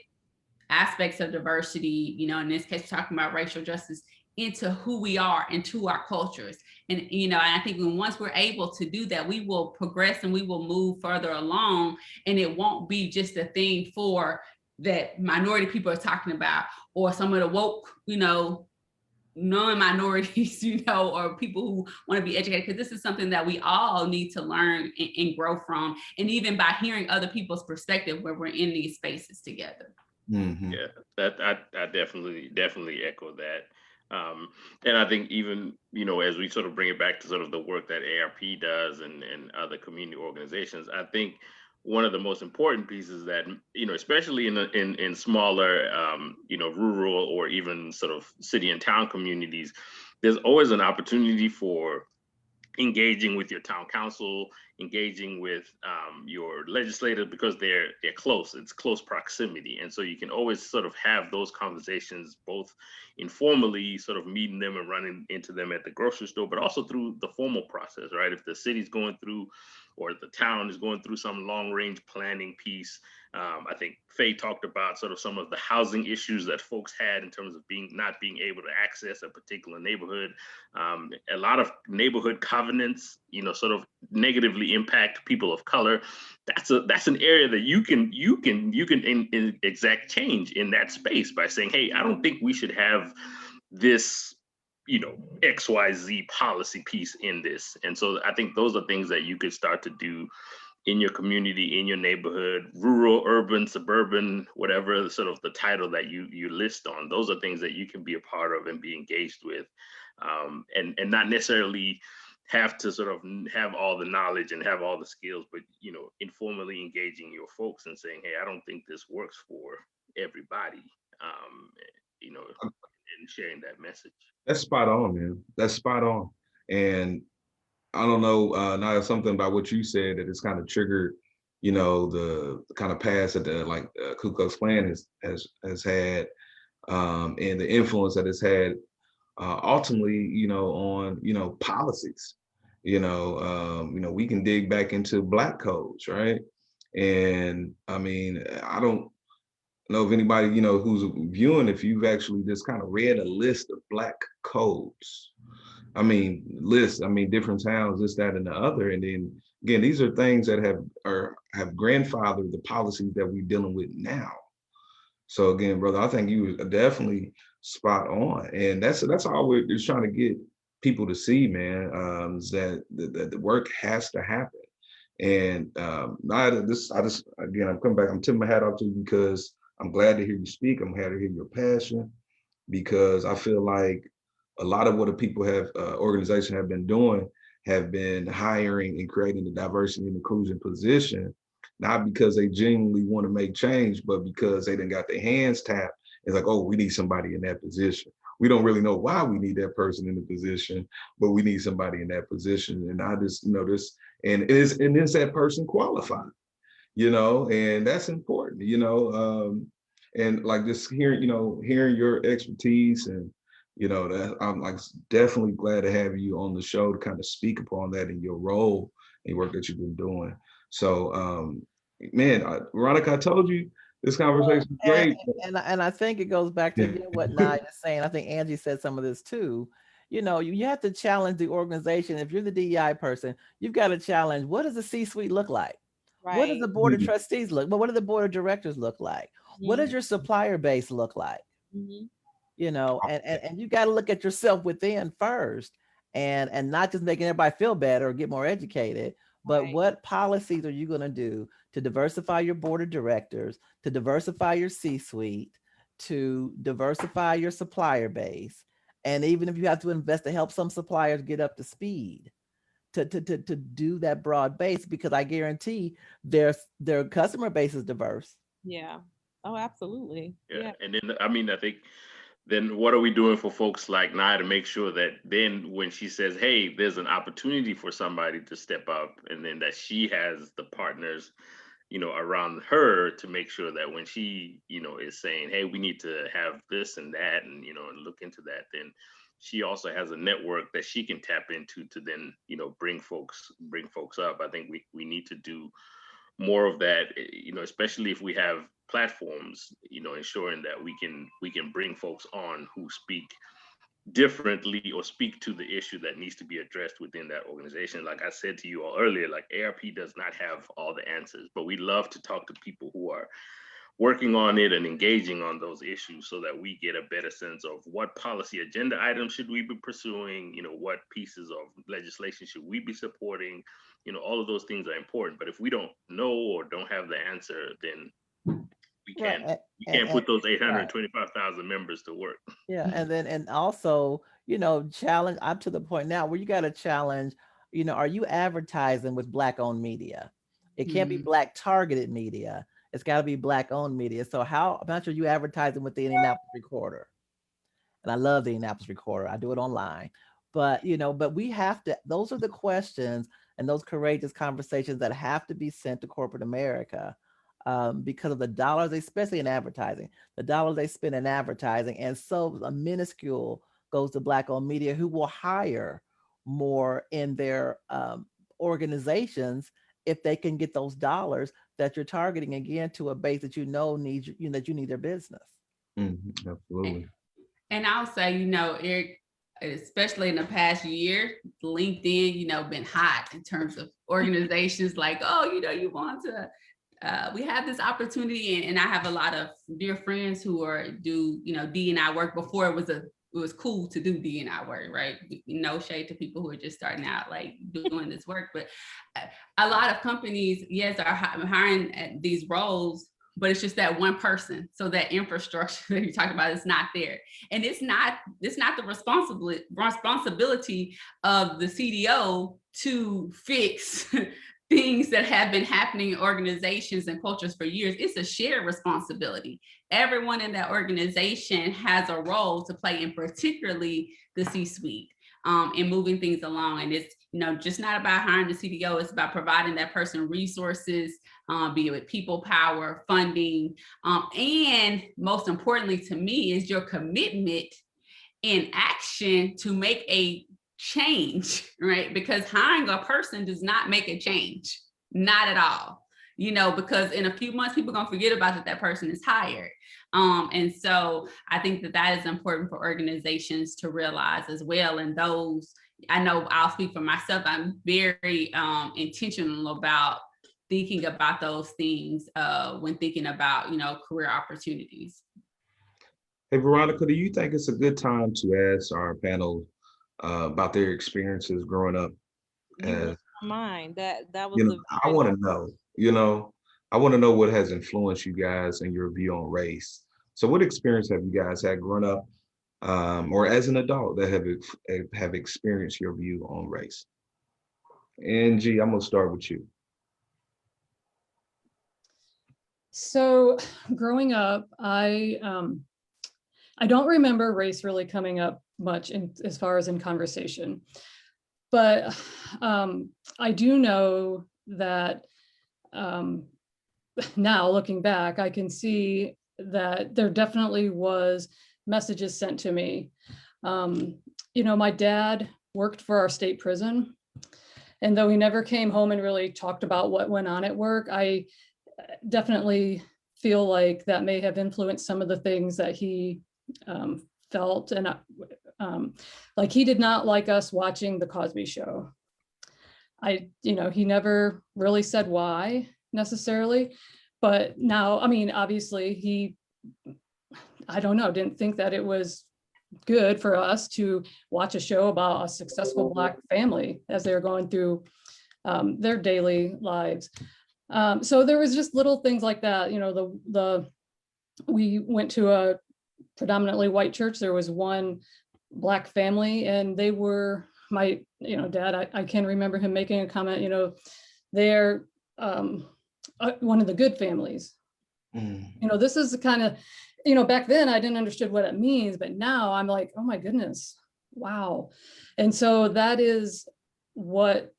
aspects of diversity, you know, in this case, we're talking about racial justice, into who we are, into our cultures. And, you know, and I think once we're able to do that, we will progress and we will move further along, and it won't be just a thing for that minority people are talking about, or some of the woke, you know, non-minorities, you know, or people who want to be educated, because this is something that we all need to learn and grow from. And even by hearing other people's perspective where we're in these spaces together. Mm-hmm. Yeah, that I definitely echo that. And I think even, you know, as we sort of bring it back to sort of the work that AARP does and other community organizations, I think one of the most important pieces that, you know, especially in smaller, you know, rural or even sort of city and town communities, there's always an opportunity for engaging with your town council, engaging with your legislator, because they're close. It's close proximity, and so you can always sort of have those conversations, both informally, sort of meeting them and running into them at the grocery store, but also through the formal process, right? If the city's going through, or the town is going through some long range planning piece. I think Faye talked about sort of some of the housing issues that folks had in terms of not being able to access a particular neighborhood. A lot of neighborhood covenants, you know, sort of negatively impact people of color. That's an area that you can exact change in that space by saying, hey, I don't think we should have this, you know, XYZ policy piece in this. And so I think those are things that you could start to do in your community, in your neighborhood, rural, urban, suburban, whatever sort of the title that you list on. Those are things that you can be a part of and be engaged with, and not necessarily have to sort of have all the knowledge and have all the skills, but, you know, informally engaging your folks and saying, hey, I don't think this works for everybody, you know, and sharing that message. That's spot on, man. That's spot on. And I don't know, now something about what you said that it's kind of triggered, you know, the kind of past that the Ku Klux Klan has had, and the influence that it's had, ultimately, you know, on, you know, policies. You know, we can dig back into Black codes, right? And I mean, I don't know if anybody, you know, who's viewing, if you've actually just kind of read a list of Black codes. I mean, different towns, this, that, and the other. And then again, these are things that have grandfathered the policies that we're dealing with now. So again, brother, I think you were definitely spot on. And that's all we're just trying to get people to see, man, is that the work has to happen. And I'm coming back, I'm tipping my hat off to you because I'm glad to hear you speak. I'm glad to hear your passion, because I feel like a lot of what the people organization have been doing have been hiring and creating the diversity and inclusion position, not because they genuinely want to make change, but because they done got their hands tapped. It's like, oh, we need somebody in that position. We don't really know why we need that person in the position, but we need somebody in that position. And I just noticed, and is that person qualified? You know, and that's important, you know, and like just hearing your expertise, and, you know, that I'm like definitely glad to have you on the show to kind of speak upon that in your role and work that you've been doing. So, man, Veronica, I told you this conversation is great. And I think it goes back to what Nia is saying. I think Angie said some of this too. You know, you have to challenge the organization. If you're the DEI person, you've got to challenge, what does the C-suite look like? Right. What does the board of trustees look? But what do the board of directors look like? What does your supplier base look like? You know, and you got to look at yourself within first, and not just making everybody feel better or get more educated, but what policies are you going to do to diversify your board of directors, to diversify your C-suite, to diversify your supplier base, and even if you have to invest to help some suppliers get up to speed, to do that broad base, because I guarantee their customer base is diverse. Yeah. Oh, absolutely. Yeah. And then, I mean, I think then what are we doing for folks like Nia to make sure that then when she says, hey, there's an opportunity for somebody to step up, and then that she has the partners, you know, around her to make sure that when she, you know, is saying, hey, we need to have this and that, and, you know, and look into that, then she also has a network that she can tap into to then, you know, bring folks up. I think we need to do more of that, especially if we have platforms, ensuring that we can bring folks on who speak differently or speak to the issue that needs to be addressed within that organization. Like I said to you all earlier, like AARP does not have all the answers, but we love to talk to people who are working on it and engaging on those issues so that we get a better sense of what policy agenda items should we be pursuing, what pieces of legislation should we be supporting, all of those things are important. But if we don't know or don't have the answer, then we can't put those 825,000 members to work. Yeah, and also, challenge. I'm to the point now where you got to challenge. Are you advertising with Black-owned media? It can't be Black targeted media. It's got to be Black-owned media. So how about you advertising with the Indianapolis Recorder? And I love the Indianapolis Recorder. I do it online. But but we have to. Those are the questions and those courageous conversations that have to be sent to corporate America. Because of the dollars, especially in advertising, the dollars they spend in advertising, and so a minuscule goes to Black-owned media who will hire more in their organizations if they can get those dollars that you're targeting again to a base that needs that you need their business. Absolutely. And I'll say, Eric, especially in the past year, LinkedIn, been hot in terms of organizations like, oh, you want to. We have this opportunity, and I have a lot of dear friends who do D&I work. Before it was cool to do D&I work, right? No shade to people who are just starting out, like doing this work, but a lot of companies, yes, are hiring at these roles, but it's just that one person. So that infrastructure that you talked about is not there, and it's not the responsibility of the CDO to fix things that have been happening in organizations and cultures for years. It's a shared responsibility. Everyone in that organization has a role to play, and particularly the C-suite, in moving things along. And it's just not about hiring the CDO. It's about providing that person resources, be it with people power, funding, and most importantly to me is your commitment in action to make a change, right? Because hiring a person does not make a change, not at all, because in a few months, people are going to forget about that person is hired. And so I think that is important for organizations to realize as well. And those, I know I'll speak for myself, I'm very intentional about thinking about those things when thinking about, career opportunities. Hey, Veronica, do you think it's a good time to ask our panel about their experiences growing up? Mine. That was I want to know, I want to know what has influenced you guys and your view on race. So what experience have you guys had growing up or as an adult that have experienced your view on race? Angie, I'm gonna start with you. So growing up, I don't remember race really coming up much as far as in conversation, but I do know that now looking back, I can see that there definitely was messages sent to me. My dad worked for our state prison, and though he never came home and really talked about what went on at work, I definitely feel like that may have influenced some of the things that he felt. And like he did not like us watching the Cosby Show. He never really said why necessarily, but now, obviously I don't know, didn't think that it was good for us to watch a show about a successful Black family as they were going through their daily lives. So there was just little things like that. We went to a predominantly white church. There was one Black family, and they were my, dad, I can remember him making a comment, they're one of the good families. This is the kind of, back then I didn't understand what it means, but now I'm like, oh my goodness, wow. And so that is what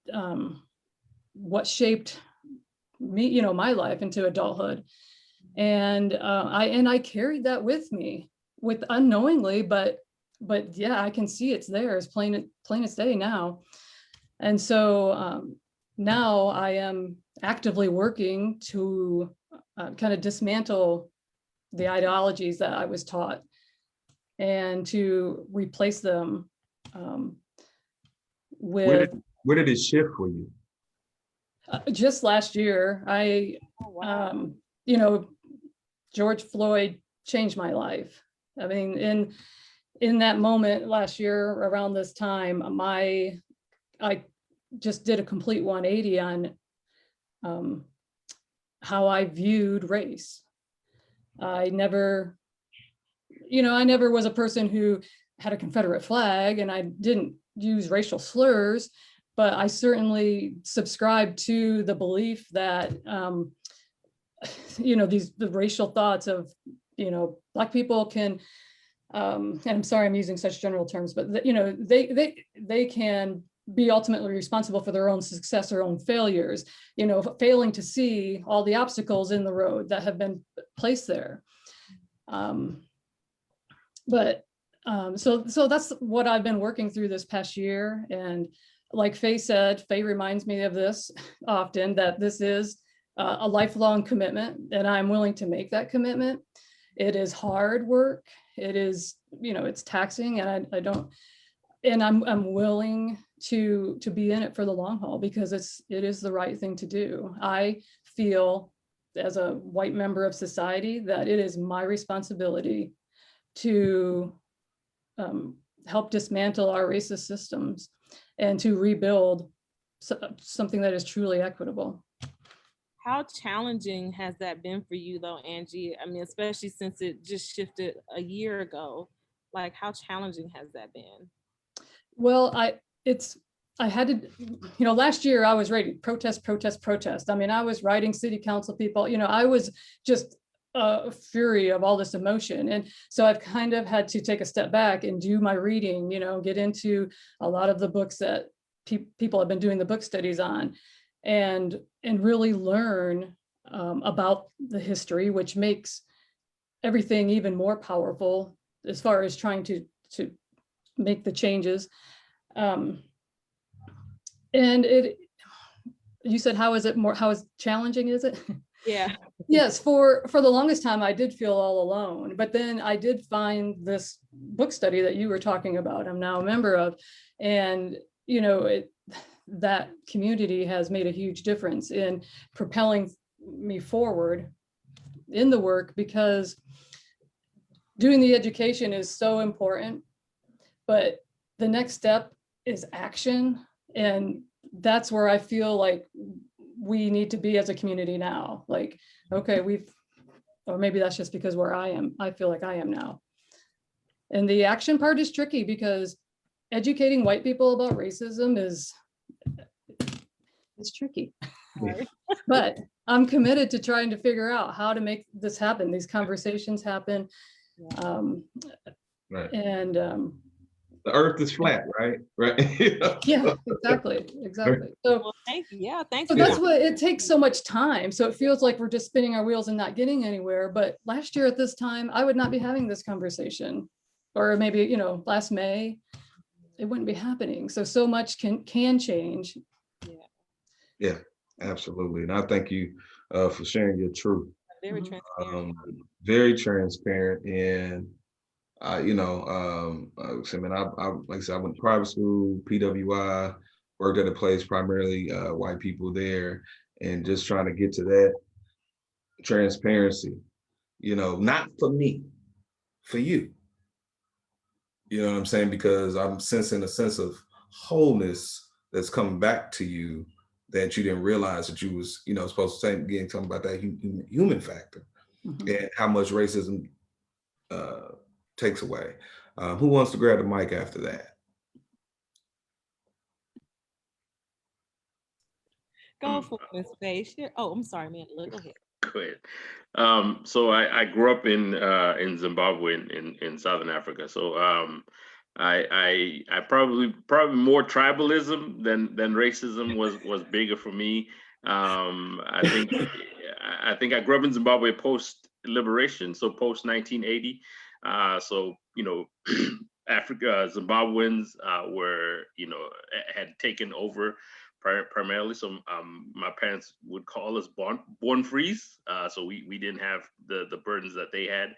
shaped me, my life into adulthood. And I carried that with me unknowingly, but yeah, I can see it's there as plain as day now. And so now I am actively working to kind of dismantle the ideologies that I was taught and to replace them with. Where did it shift for you? Just last year, Oh, wow. you know, George Floyd changed my life. I mean, in that moment last year around this time, I just did a complete 180 on how I viewed race. I never was a person who had a Confederate flag, and I didn't use racial slurs, but I certainly subscribed to the belief that, the racial thoughts of, Black people can, and I'm sorry I'm using such general terms, but they can be ultimately responsible for their own success or own failures, failing to see all the obstacles in the road that have been placed there. So that's what I've been working through this past year. And like Faye said, Faye reminds me of this often, that this is a lifelong commitment, and I'm willing to make that commitment. It is hard work. It is, it's taxing, and I'm willing to be in it for the long haul, because it is the right thing to do. I feel, as a white member of society, that it is my responsibility to help dismantle our racist systems and to rebuild something that is truly equitable. How challenging has that been for you though, Angie? I mean, especially since it just shifted a year ago. Like, how challenging has that been? Well, I had to, last year I was ready, protest. I mean, I was writing city council people, I was just a fury of all this emotion. And so I've kind of had to take a step back and do my reading, get into a lot of the books that people have been doing the book studies on, and really learn about the history, which makes everything even more powerful as far as trying to make the changes. And you said, how challenging is it? Yeah. Yes, for the longest time, I did feel all alone, but then I did find this book study that you were talking about, I'm now a member of, and that community has made a huge difference in propelling me forward in the work, because doing the education is so important, but the next step is action. And that's where I feel like we need to be as a community now. Like, okay, or maybe that's just because where I feel like I am now. And the action part is tricky, because educating white people about racism it's tricky. But I'm committed to trying to figure out how to make this happen, these conversations happen. Right. And the earth is flat, right? Yeah, exactly. So well, thank you. Yeah, thanks. So that's what it takes so much time. So it feels like we're just spinning our wheels and not getting anywhere. But last year at this time, I would not be having this conversation, or maybe, last May, it wouldn't be happening. So much can change. Yeah, absolutely. And I thank you for sharing your truth. Very transparent. Very transparent. And I like I said, I went to private school, PWI, worked at a place primarily white people there, and just trying to get to that transparency, not for me, for you. You know what I'm saying? Because I'm sensing a sense of wholeness that's coming back to you that you didn't realize that you was, supposed to say, again, talking about that human factor, and how much racism takes away. Who wants to grab the mic after that? Go for it, Ms. Faye. Oh, I'm sorry, man. Go ahead. Go ahead. So I grew up in Zimbabwe in Southern Africa. So I probably more tribalism than racism was bigger for me. I think I grew up in Zimbabwe post liberation, so post 1980. So Africa, Zimbabweans were had taken over primarily. So my parents would call us born frees. So we didn't have the burdens that they had.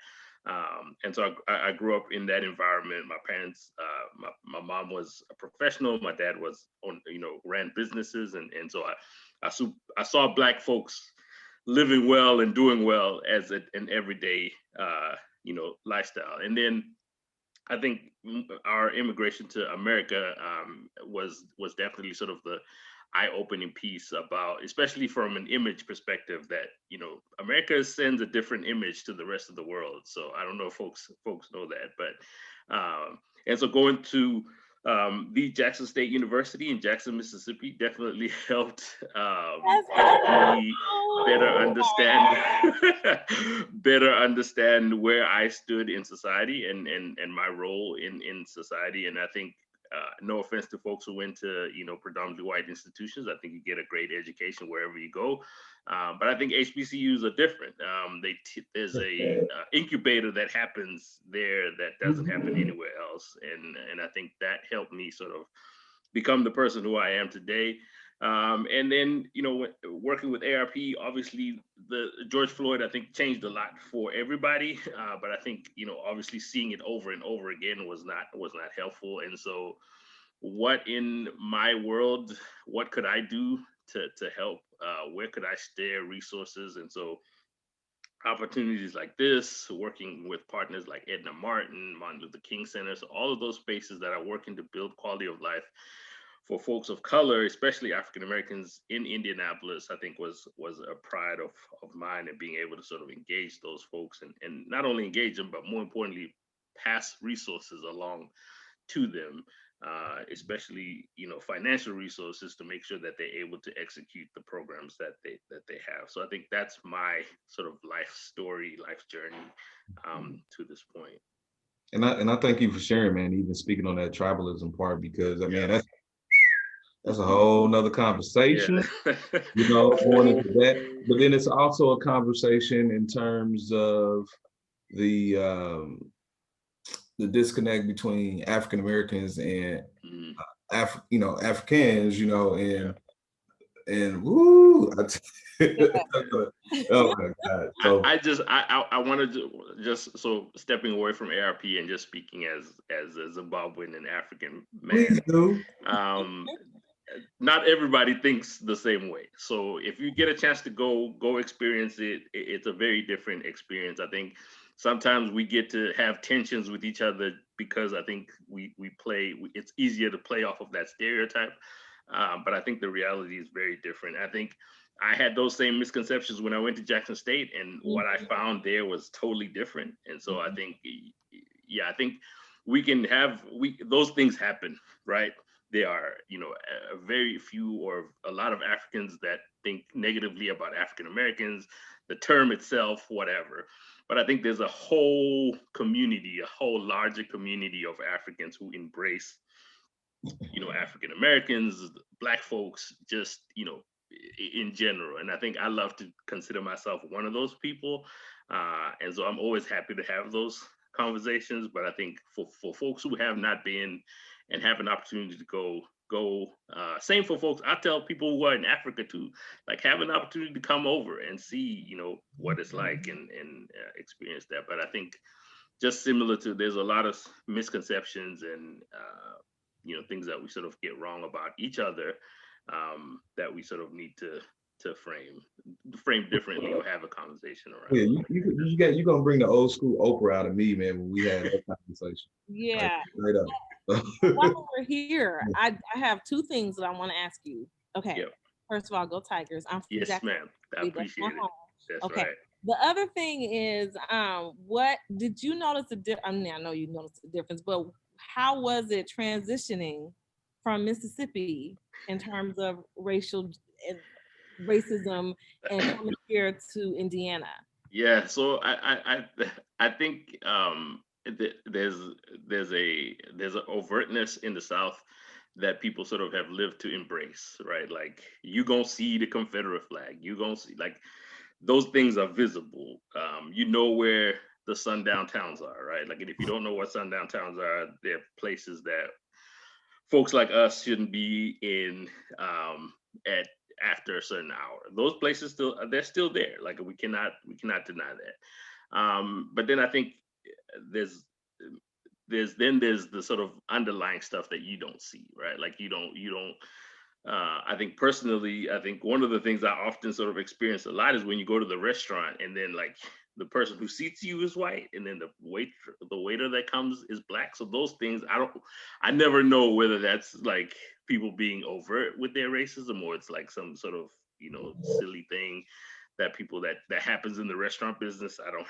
And so I grew up in that environment. My parents, my mom was a professional. My dad was ran businesses. And so I saw Black folks living well and doing well as an everyday, lifestyle. And then I think our immigration to America was definitely sort of the eye-opening piece about, especially from an image perspective, that America sends a different image to the rest of the world. So I don't know if folks know that, but and so going to the Jackson State University in Jackson, Mississippi, definitely helped me better understand where I stood in society and my role in society. And I think, no offense to folks who went to predominantly white institutions, I think you get a great education wherever you go. But I think HBCUs are different. There's a incubator that happens there that doesn't happen anywhere else, and I think that helped me sort of become the person who I am today. And then, working with AARP, obviously the George Floyd, I think, changed a lot for everybody. But I think, obviously seeing it over and over again was not helpful. And so what in my world, what could I do to help? Where could I steer resources? And so opportunities like this, working with partners like Edna Martin, Martin Luther King Center, so all of those spaces that are working to build quality of life for folks of color, especially African Americans in Indianapolis, I think was a pride of mine, and being able to sort of engage those folks and not only engage them, but more importantly, pass resources along to them, especially financial resources, to make sure that they're able to execute the programs that they have. So I think that's my sort of life story, life journey to this point. And I thank you for sharing, man, even speaking on that tribalism part, because I mean, that's a whole nother conversation, going into that. But then it's also a conversation in terms of the disconnect between African Americans and Africans, and woo, oh my God. So I wanted to just, so stepping away from AARP and just speaking as a Zimbabwean and African man, not everybody thinks the same way. So if you get a chance to go experience it, it's a very different experience. I think sometimes we get to have tensions with each other because I think it's easier to play off of that stereotype. But I think the reality is very different. I think I had those same misconceptions when I went to Jackson State, and what I found there was totally different. And so I think, I think those things happen, right? There are, a very few or a lot of Africans that think negatively about African Americans, the term itself, whatever. But I think there's a whole community, a whole larger community of Africans who embrace, African Americans, Black folks, just, in general. And I think I love to consider myself one of those people. And so I'm always happy to have those conversations. But I think for folks who have not been and have an opportunity to go, same for folks, I tell people who are in Africa too, like, have an opportunity to come over and see, what it's like and experience that. But I think just similar to, there's a lot of misconceptions and, things that we sort of get wrong about each other, that we sort of need to frame differently or have a conversation around. Yeah, you're gonna bring the old school Oprah out of me, man, when we had that conversation. Yeah. Like, right up. While we're here, I have two things that I want to ask you. Okay. Yep. First of all, go Tigers. I'm from Yes, Jackson. ma'am. I appreciate it. That's okay. Right. The other thing is, what did you notice I know you noticed the difference, but how was it transitioning from Mississippi in terms of racism and coming here to Indiana? Yeah, so I think there's an overtness in the South that people sort of have lived to embrace, right? Like, you gonna see the Confederate flag, you gonna see, like, those things are visible. Where the sundown towns are, right? Like, and if you don't know what sundown towns are, they're places that folks like us shouldn't be in at after a certain hour. Those places they're still there. Like we cannot deny that. But then I think there's the sort of underlying stuff that you don't see, right? Like you don't I think personally, I think one of the things I often sort of experience a lot is when you go to the restaurant and then like the person who seats you is white and then the waiter that comes is black. So those things, I never know whether that's like people being overt with their racism or it's like some sort of, silly thing that that happens in the restaurant business. I don't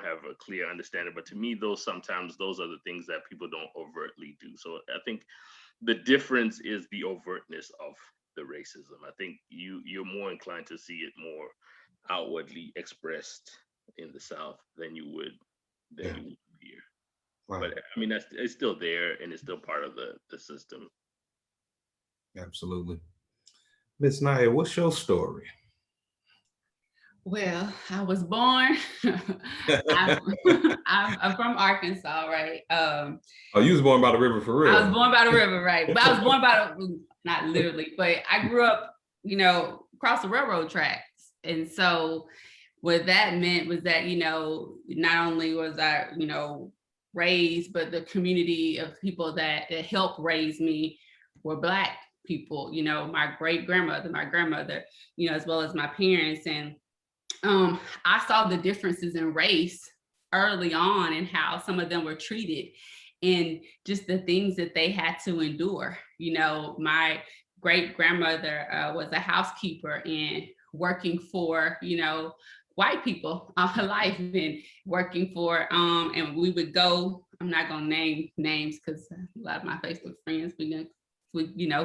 have a clear understanding, but to me, sometimes those are the things that people don't overtly do. So I think the difference is the overtness of the racism. I think you're more inclined to see it more outwardly expressed in the South than you would here. Right. But I mean, it's still there and it's still part of the system. Absolutely. Miss Naya, what's your story? Well, I was born, I'm from Arkansas, right? Oh, you was born by the river for real? I was born by the river, right? But I was born not literally, but I grew up, across the railroad tracks. And so what that meant was that, not only was I, raised, but the community of people that helped raise me were Black people, my great-grandmother, my grandmother, as well as my parents. And I saw the differences in race early on and how some of them were treated and just the things that they had to endure. My great-grandmother was a housekeeper and working for, white people all her life and working for, and we would go, I'm not gonna name names because a lot of my Facebook friends, we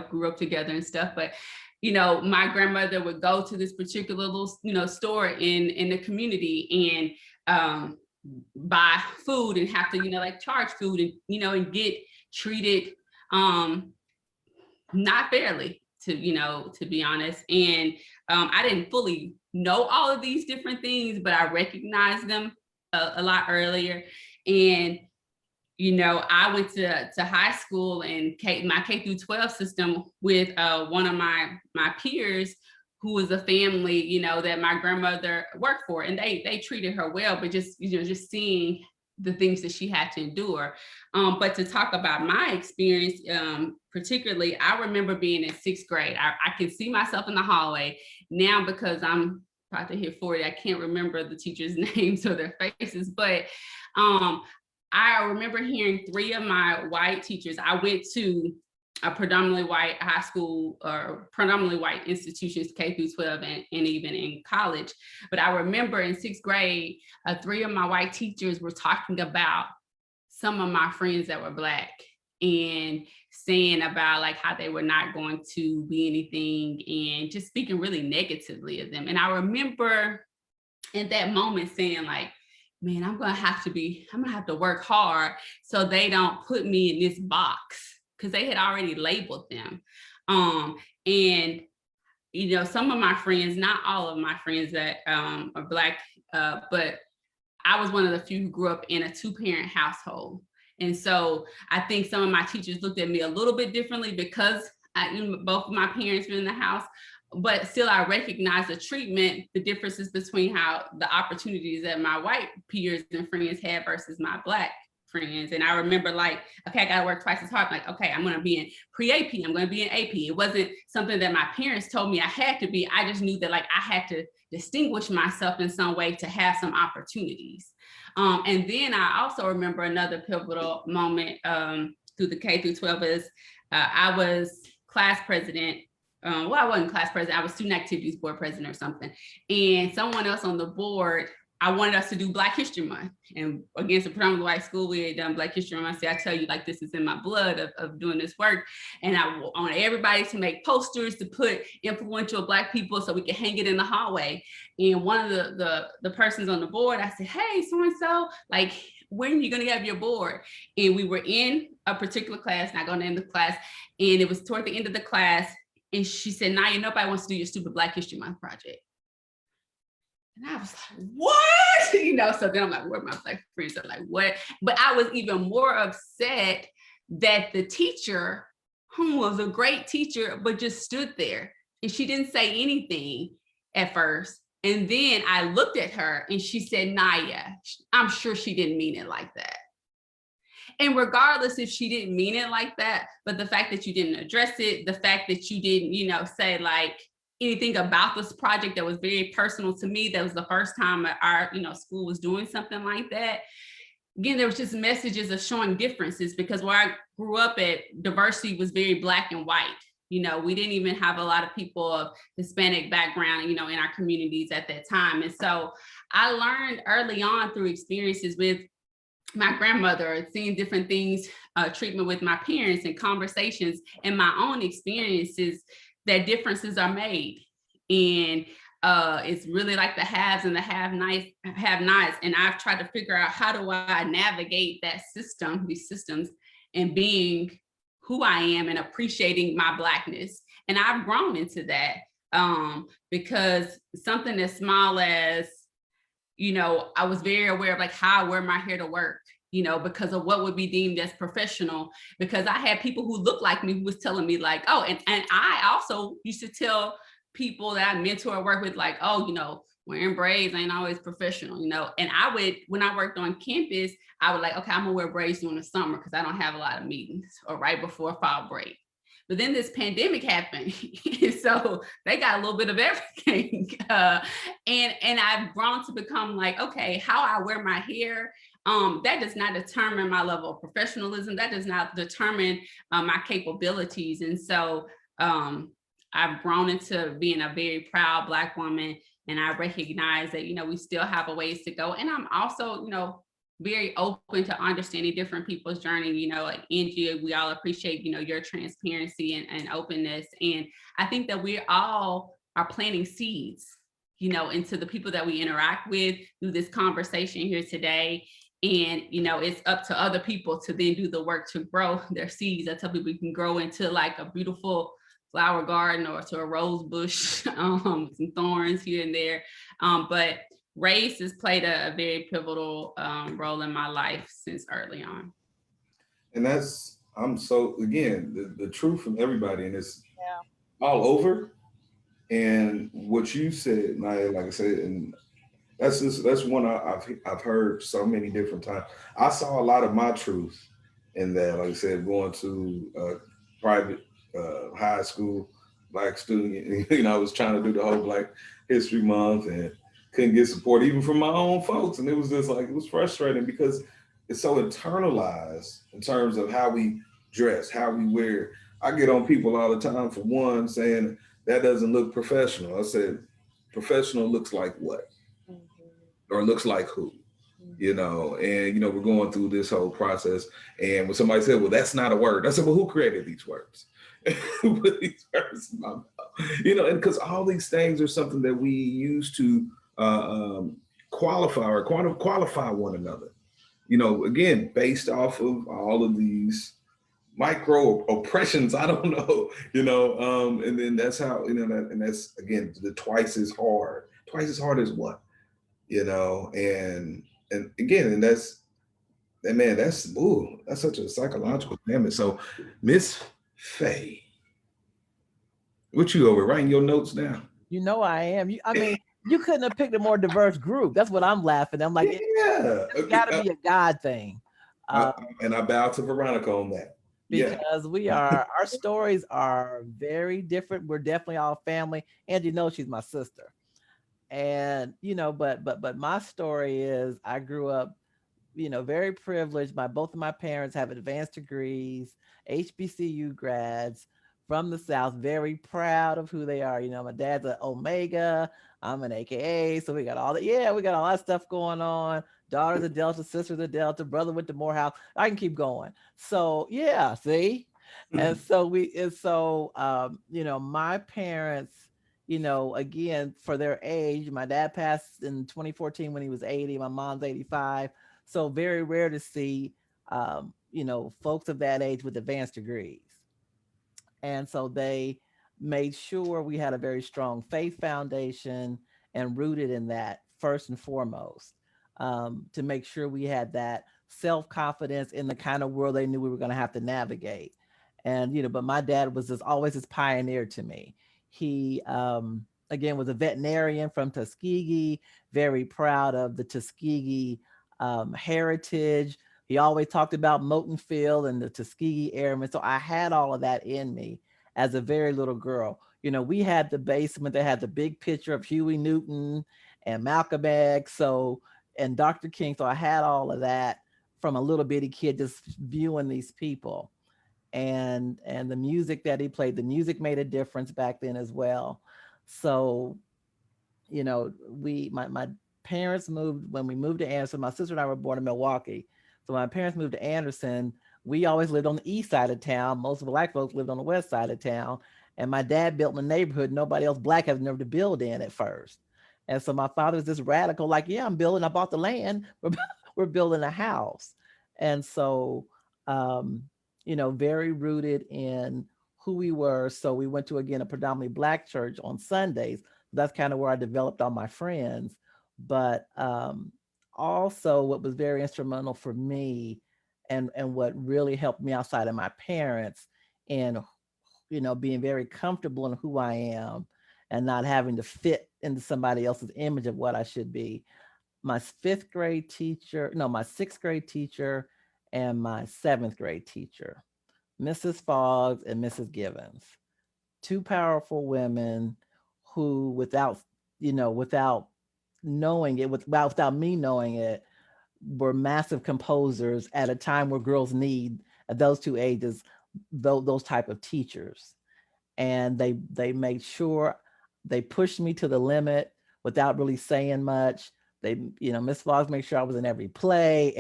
grew up together and stuff, but my grandmother would go to this particular little, store in the community and buy food and have to, charge food and, and get treated not fairly, to be honest. And I didn't fully know all of these different things, but I recognized them a lot earlier. And I went to high school and my K through 12 system with one of my peers who was a family, that my grandmother worked for, and they treated her well, but just seeing the things that she had to endure. But to talk about my experience, particularly, I remember being in 6th grade. I can see myself in the hallway now because I'm about to hit 40. I can't remember the teachers' names or their faces, but I remember hearing 3 of my white teachers. I went to a predominantly white high school or predominantly white institutions, K through 12 and even in college. But I remember in 6th grade, 3 of my white teachers were talking about some of my friends that were Black and saying about like how they were not going to be anything and just speaking really negatively of them. And I remember in that moment saying like, man, I'm gonna have to work hard so they don't put me in this box, because they had already labeled them. And some of my friends, not all of my friends that are Black, but I was one of the few who grew up in a 2-parent household. And so I think some of my teachers looked at me a little bit differently because both of my parents were in the house. But still, I recognize the treatment, the differences between how the opportunities that my white peers and friends had versus my Black friends. And I remember like, okay, I gotta work twice as hard. Like, okay, I'm gonna be in pre-AP, I'm gonna be in AP. It wasn't something that my parents told me I had to be. I just knew that like I had to distinguish myself in some way to have some opportunities. And then I also remember another pivotal moment through the K through 12 is I was class president. Well, I wasn't class president, I was student activities board president or something. And someone else on the board, I wanted us to do Black History Month. And against a predominantly white school, we had done Black History Month. I tell you, like, this is in my blood of doing this work. And I want everybody to make posters to put influential Black people so we can hang it in the hallway. And one of the persons on the board, I said, hey, so-and-so, like, when are you gonna have your board? And we were in a particular class, not gonna name the class, and it was toward the end of the class. And she said, Naya, nobody wants to do your stupid Black History Month project. And I was like, what? So then I'm like, where are my Black friends? I'm like, what? But I was even more upset that the teacher who was a great teacher, but just stood there. And she didn't say anything at first. And then I looked at her and she said, Naya, I'm sure she didn't mean it like that. And regardless if she didn't mean it like that, but the fact that you didn't address it, the fact that you didn't, say like anything about this project that was very personal to me, that was the first time our, school was doing something like that. Again, there was just messages of showing differences, because where I grew up at, diversity was very Black and white. We didn't even have a lot of people of Hispanic background, in our communities at that time. And so I learned early on through experiences with my grandmother, seeing different things, treatment with my parents and conversations and my own experiences, that differences are made. And it's really like the haves and the have-nots. And I've tried to figure out, how do I navigate these systems, and being who I am and appreciating my Blackness. And I've grown into that because something as small as, I was very aware of like how I wear my hair to work, because of what would be deemed as professional, because I had people who looked like me who was telling me like, oh, and I also used to tell people that I mentor or work with, like, oh, wearing braids ain't always professional, and I would, when I worked on campus, I would like, okay, I'm gonna wear braids during the summer because I don't have a lot of meetings, or right before fall break. But then this pandemic happened, so they got a little bit of everything. And I've grown to become like, okay, how I wear my hair, that does not determine my level of professionalism. That does not determine my capabilities. And so I've grown into being a very proud Black woman, and I recognize that, we still have a ways to go. And I'm also, very open to understanding different people's journey, like Angie, we all appreciate, your transparency and openness. And I think that we all are planting seeds, into the people that we interact with through this conversation here today. And, it's up to other people to then do the work to grow their seeds. I tell people you can grow into like a beautiful flower garden or to a rose bush, some thorns here and there. But race has played a very pivotal role in my life since early on. And I'm so, again, the truth from everybody, and it's all over. And what you said, Naya, like I said, and that's one I've heard so many different times. I saw a lot of my truth in that, like I said, going to private high school, Black student, I was trying to do the whole Black History Month and couldn't get support even from my own folks. And it was just like, it was frustrating because it's so internalized in terms of how we dress, how we wear. I get on people all the time, for one, saying that doesn't look professional. I said, professional looks like what? Or looks like who? And we're going through this whole process. And when somebody said, well, that's not a word, I said, well, who created these words? Who put these words in my mouth? And because all these things are something that we use to qualify one another, again, based off of all of these micro oppressions. I don't know, and then that's how, and that's, again, the twice as hard as what, and again, and that's such a psychological damage. So Miss Faye, what you over writing your notes down? I am. You couldn't have picked a more diverse group. That's what I'm laughing. I'm like, it's gotta be a God thing. And I bow to Veronica on that. Because our stories are very different. We're definitely all family. Angie knows she's my sister. And, but my story is I grew up, very privileged. Both of my parents have advanced degrees, HBCU grads from the South, very proud of who they are. My dad's an Omega, I'm an AKA. So we got all that stuff going on. Daughter's a Delta, sister's a Delta, brother went to Morehouse. I can keep going. So yeah, see? And so my parents, again, for their age, my dad passed in 2014 when he was 80, my mom's 85. So very rare to see, folks of that age with advanced degrees. And so they made sure we had a very strong faith foundation and rooted in that first and foremost, to make sure we had that self-confidence in the kind of world they knew we were going to have to navigate. And, but my dad was just always this pioneer to me. He, again, was a veterinarian from Tuskegee, very proud of the Tuskegee heritage. He always talked about Moton Field and the Tuskegee Airmen. So I had all of that in me as a very little girl. We had the basement that had the big picture of Huey Newton and Malcolm X, and Dr. King. So I had all of that from a little bitty kid, just viewing these people. And the music that he played, the music made a difference back then as well. So, my parents moved when we moved to Anderson. My sister and I were born in Milwaukee. So when my parents moved to Anderson, we always lived on the east side of town. Most of the Black folks lived on the west side of town. And my dad built in a neighborhood nobody else Black has never to build in at first. And so my father was this radical, like, yeah, I'm building, I bought the land. We're building a house. And so, um, very rooted in who we were. So we went to, again, a predominantly Black church on Sundays. That's kind of where I developed all my friends. But also, what was very instrumental for me, and what really helped me outside of my parents, and being very comfortable in who I am and not having to fit into somebody else's image of what I should be. My sixth grade teacher and my seventh grade teacher, Mrs. Foggs and Mrs. Givens, two powerful women who, without knowing it, without me knowing it, were massive composers at a time where girls need, at those two ages, those type of teachers. And they made sure they pushed me to the limit without really saying much. Miss Foggs made sure I was in every play,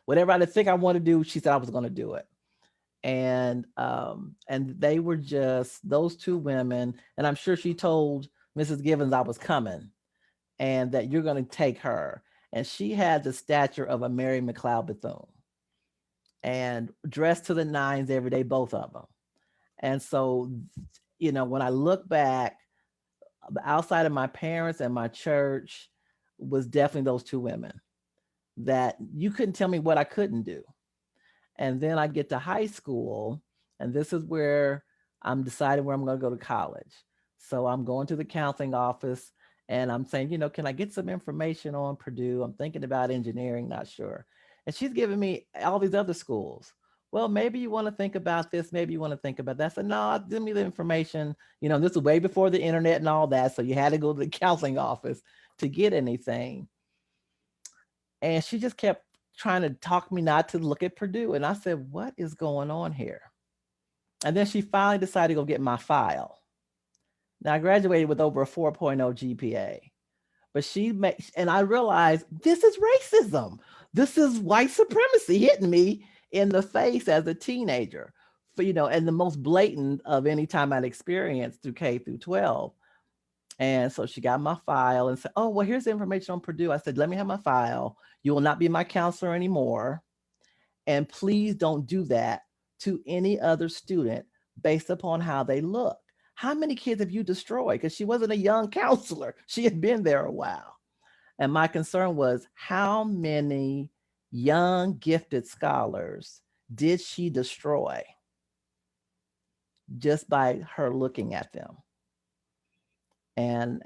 whatever I think I want to do, she said I was going to do it. And they were just those two women. And I'm sure she told Mrs. Givens I was coming and that you're going to take her. And she had the stature of a Mary McLeod Bethune and dressed to the nines every day, both of them. And so, when I look back, outside of my parents and my church was definitely those two women that you couldn't tell me what I couldn't do. And then I get to high school, and this is where I'm deciding where I'm going to go to college. So I'm going to the counseling office and I'm saying, can I get some information on Purdue? I'm thinking about engineering, not sure. And she's giving me all these other schools. Well, maybe you want to think about this. Maybe you want to think about that. So no, give me the information. This was way before the internet and all that. So you had to go to the counseling office to get anything. And she just kept trying to talk me not to look at Purdue. And I said, what is going on here? And then she finally decided to go get my file. Now I graduated with over a 4.0 GPA, but and I realized this is racism. This is white supremacy hitting me in the face as a teenager, and the most blatant of any time I'd experienced through K through 12. And so she got my file and said, oh, well, here's the information on Purdue. I said, let me have my file. You will not be my counselor anymore. And please don't do that to any other student based upon how they look. How many kids have you destroyed? Because she wasn't a young counselor. She had been there a while. And my concern was, how many young, gifted scholars did she destroy just by her looking at them? And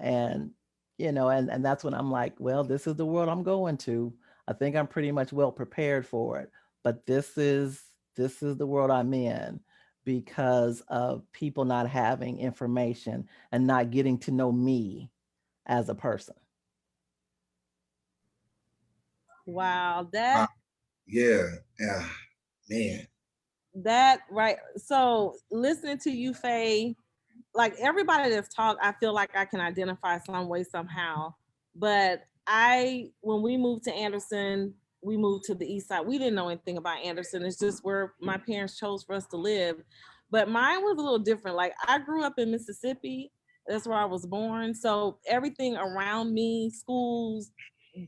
that's when I'm like, well, this is the world I'm going to. I think I'm pretty much well prepared for it, but this is the world I'm in because of people not having information and not getting to know me as a person. Wow, that yeah, man. That right. So listening to you, Faye, like everybody that's talked, I feel like I can identify some way somehow. But when we moved to Anderson, we moved to the east side. We didn't know anything about Anderson. It's just where my parents chose for us to live. But mine was a little different. Like I grew up in Mississippi. That's where I was born. So everything around me, schools,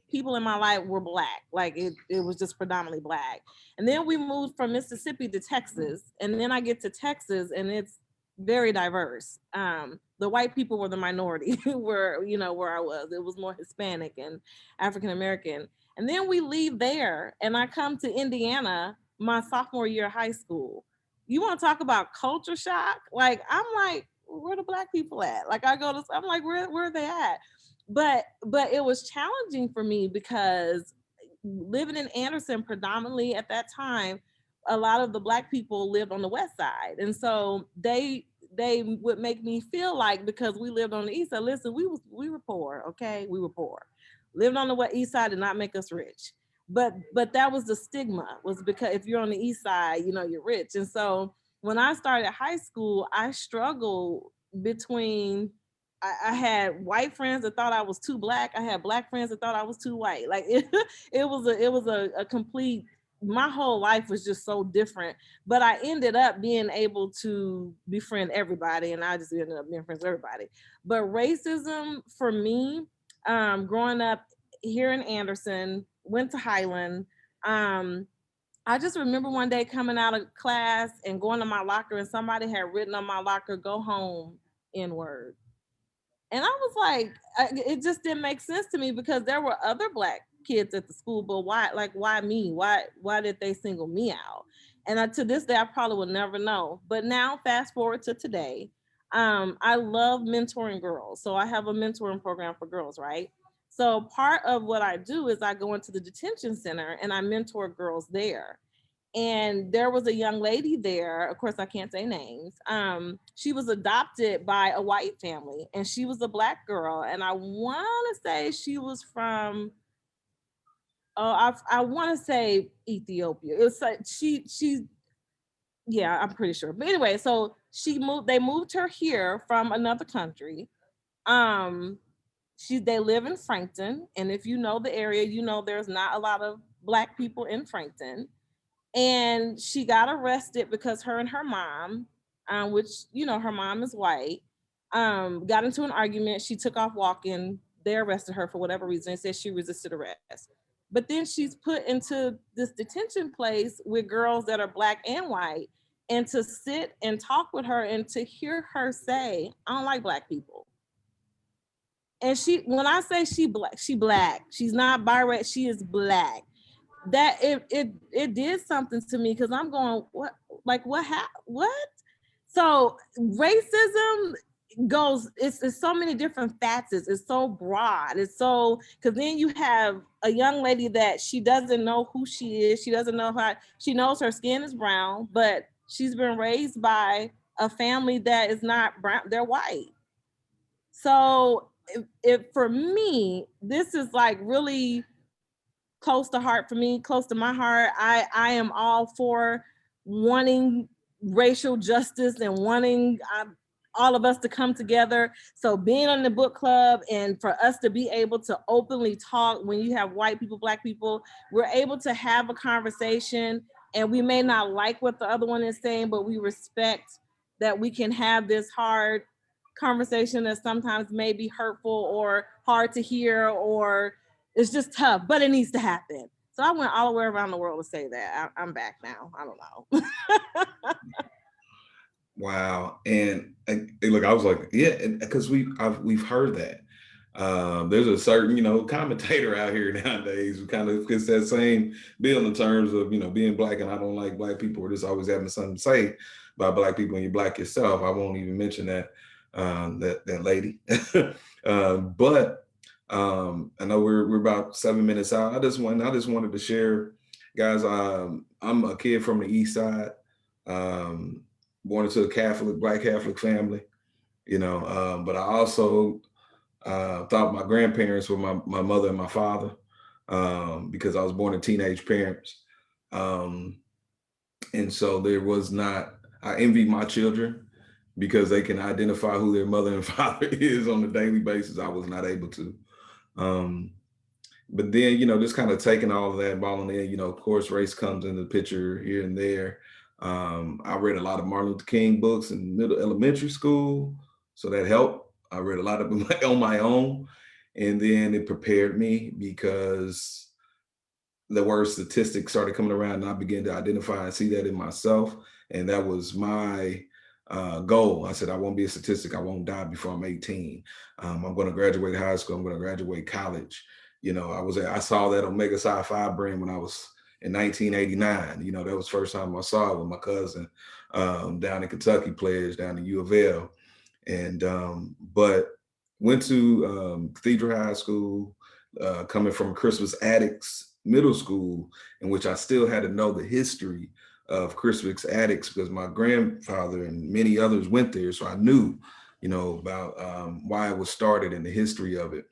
people in my life were Black. Like it was just predominantly Black. And then we moved from Mississippi to Texas. And then I get to Texas and it's very diverse. The white people were the minority where I was. It was more Hispanic and African American. And then we leave there and I come to Indiana my sophomore year of high school. you want to talk about culture shock? Like, I'm like, where the Black people at? Like, I'm like, where are they at? But it was challenging for me because living in Anderson predominantly at that time, a lot of the Black people lived on the west side. And so they would make me feel like, because we lived on the east side, listen, we were poor, okay? We were poor. Lived on the east side did not make us rich. But that was the stigma, was because if you're on the east side, you know, you're rich. And so when I started high school, I struggled between, I had white friends that thought I was too Black. I had Black friends that thought I was too white. Like it was a complete, my whole life was just so different. But I ended up being able to befriend everybody, and I just ended up being friends with everybody. But racism for me, growing up here in Anderson, went to Highland. I just remember one day coming out of class and going to my locker, and somebody had written on my locker, "Go home, N-word." And I was like, it just didn't make sense to me, because there were other Black kids at the school, but why me? Why did they single me out? And to this day, I probably will never know. But now, fast forward to today, I love mentoring girls. So I have a mentoring program for girls, right? So part of what I do is I go into the detention center and I mentor girls there. And there was a young lady there, of course I can't say names. She was adopted by a white family, and she was a Black girl, and I want to say she was from, I want to say Ethiopia. It's like she yeah, I'm pretty sure. But anyway, so they moved her here from another country. They live in Frankton, and if you know the area, you know there's not a lot of Black people in Frankton. And she got arrested because her and her mom, which, you know, her mom is white, got into an argument. She took off walking. They arrested her for whatever reason. They said she resisted arrest. But then she's put into this detention place with girls that are Black and white, and to sit and talk with her and to hear her say, "I don't like Black people." And when I say she Black, she's not biracial, she is Black. That it did something to me, because I'm going, what? So racism goes, it's so many different facets. It's so broad. It's so, because then you have a young lady that she doesn't know who she is. She doesn't know how, she knows her skin is brown, but she's been raised by a family that is not brown, they're white. So if for me, this is like really close to heart for me, close to my heart. I am all for wanting racial justice and wanting all of us to come together. So being on the book club, and for us to be able to openly talk, when you have white people, Black people, we're able to have a conversation, and we may not like what the other one is saying, but we respect that we can have this hard conversation that sometimes may be hurtful or hard to hear, or it's just tough, but it needs to happen. So I went all the way around the world to say that. I'm back now. I don't know. Wow. And look, I was like, yeah, because we've heard that. There's a certain, you know, commentator out here nowadays who kind of gets that same bill in terms of, you know, being Black and I don't like Black people, or just always having something to say about Black people and you're Black yourself. I won't even mention that lady. But I know we're about 7 minutes out. I just wanted to share, guys. I'm a kid from the East Side, born into a Black Catholic family, you know. But I also thought my grandparents were my mother and my father, because I was born to teenage parents, and so there was not. I envy my children because they can identify who their mother and father is on a daily basis. I was not able to. But then, you know, just kind of taking all of that, balling in, you know, of course, race comes into the picture here and there. I read a lot of Martin Luther King books in elementary school, so that helped. I read a lot of them on my own, and then it prepared me because the word statistics started coming around, and I began to identify and see that in myself, and that was my goal. I said, I won't be a statistic. I won't die before I'm 18. I'm going to graduate high school. I'm going to graduate college. You know, I saw that Omega Psi Phi brand when I was in 1989. You know, that was the first time I saw it with my cousin down in Kentucky, players down in U of L. And but went to Cathedral High School, coming from Christmas Addicts Middle School, in which I still had to know the history of Christmas Addicts because my grandfather and many others went there. So I knew, you know, about why it was started and the history of it.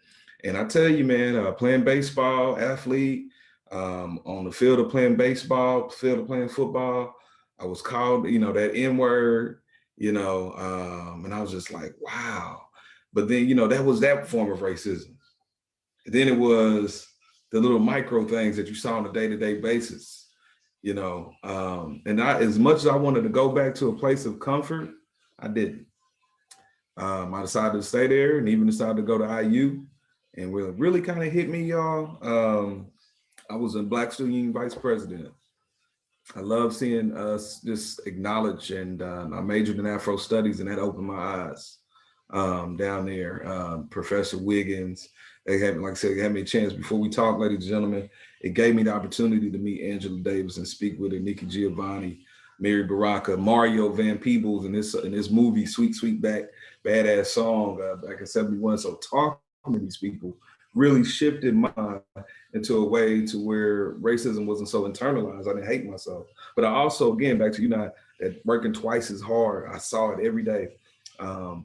And I tell you, man, playing baseball, athlete, on the field of playing baseball, field of playing football, I was called, you know, that N word, you know, and I was just like, wow. But then, you know, that was that form of racism. And then it was the little micro things that you saw on a day-to-day basis, you know. And as much as I wanted to go back to a place of comfort, I didn't. I decided to stay there and even decided to go to IU. And what really kind of hit me, y'all, I was a Black Student Union vice president. I love seeing us just acknowledge, and I majored in Afro studies, and that opened my eyes down there. Professor Wiggins, they had, like I said, they had me a chance before we talk, ladies and gentlemen. It gave me the opportunity to meet Angela Davis and speak with her, Nikki Giovanni, Mary Baraka, Mario Van Peebles in this movie, Sweet Sweet Badass Song back in '71. So talking to these people really shifted my into a way to where racism wasn't so internalized. I didn't hate myself. But I also, again, back to you now, that working twice as hard, I saw it every day.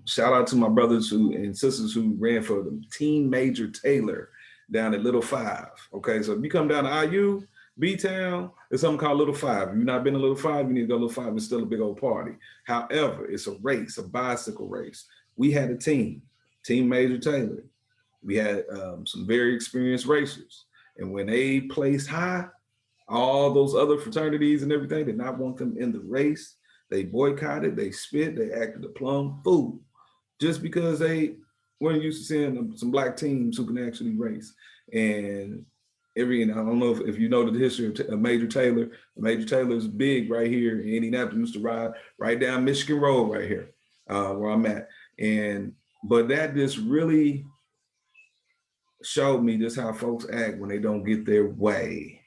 Shout out to my brothers and sisters who ran for the Team Major Taylor down at Little Five. Okay, so if you come down to IU, B-Town, there's something called Little Five. If you've not been to Little Five, you need to go to Little Five. It's still a big old party. However, it's a race, a bicycle race. We had a team, Team Major Taylor. We had some very experienced racers. And when they placed high, all those other fraternities and everything did not want them in the race. They boycotted, they spit, they acted a plum fool just because they weren't used to seeing some Black teams who can actually race. And I don't know if you know the history of Major Taylor. Major Taylor is big right here in Indianapolis. Used to ride right down Michigan Road right here where I'm at. But that just really showed me just how folks act when they don't get their way,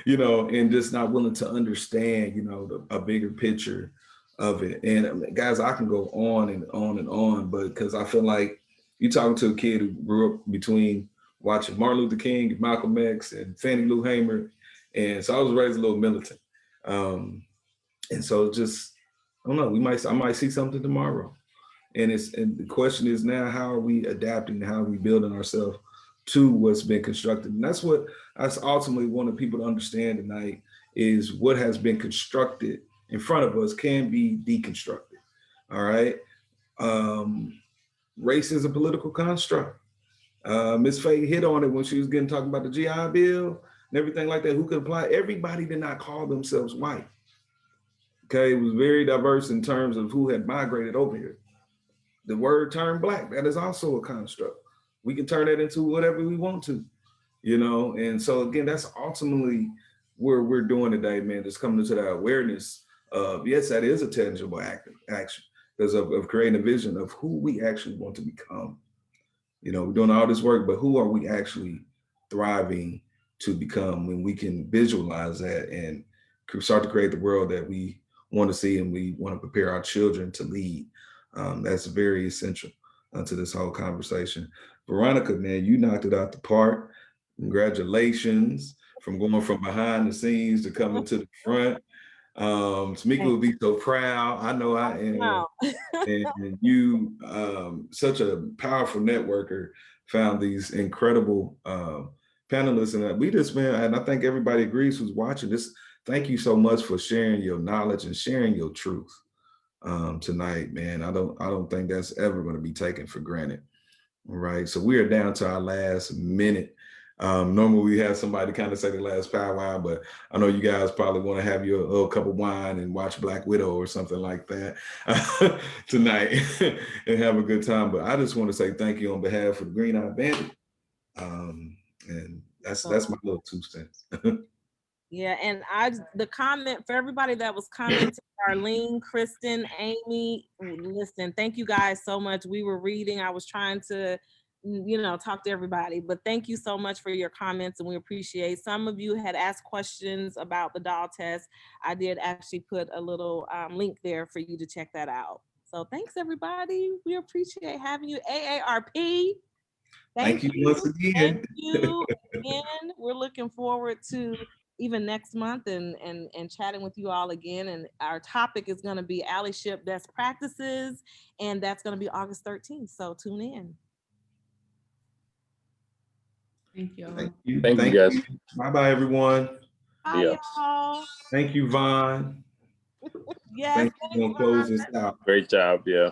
you know, and just not willing to understand, you know, a bigger picture of it. And guys, I can go on and on and on, but because I feel like you're talking to a kid who grew up between watching Martin Luther King, Malcolm X, and Fannie Lou Hamer. And so I was raised a little militant. And so just, I don't know, I might see something tomorrow. And the question is now, how are we adapting? How are we building ourselves to what's been constructed? And that's what I ultimately wanted people to understand tonight, is what has been constructed in front of us can be deconstructed. All right. Race is a political construct. Ms. Faye hit on it when she was talking about the GI Bill and everything like that. Who could apply? Everybody did not call themselves white. Okay, it was very diverse in terms of who had migrated over here. The word term Black, that is also a construct. We can turn that into whatever we want to, you know? And so again, that's ultimately where we're doing today, man, just coming into that awareness of, yes, that is a tangible action because of creating a vision of who we actually want to become. You know, we're doing all this work, but who are we actually thriving to become when we can visualize that and start to create the world that we want to see and we want to prepare our children to lead. That's very essential to this whole conversation. Veronica, man, you knocked it out the park. Congratulations from going from behind the scenes to coming to the front. Tamika would be so proud. I know I am. And you, such a powerful networker, found these incredible panelists. And we just, man, and I think everybody agrees who's watching this. Thank you so much for sharing your knowledge and sharing your truth tonight, man. I don't think that's ever going to be taken for granted. All right. So we are down to our last minute. Normally we have somebody kind of say the last powwow, but I know you guys probably want to have your little cup of wine and watch Black Widow or something like that tonight and have a good time. But I just want to say thank you on behalf of the Green Eye Bandit. And that's my little 2 cents. Yeah, and the comment for everybody that was commenting, Arlene, Kristen, Amy, listen, thank you guys so much. We were reading, I was trying to, talk to everybody. But thank you so much for your comments, and we appreciate. Some of you had asked questions about the doll test. I did actually put a little link there for you to check that out. So thanks, everybody. We appreciate having you. AARP. Thank you once again. Thank you again. We're looking forward to even next month and chatting with you all again. And our topic is going to be allyship best practices, and that's going to be August 13th. So tune in. Thank you. Thank you. Thank you, guys. Bye-bye, everyone. Bye, y'all. Thank you, Vaughn. Yes. Thank you for closing this out. Great job. Yeah.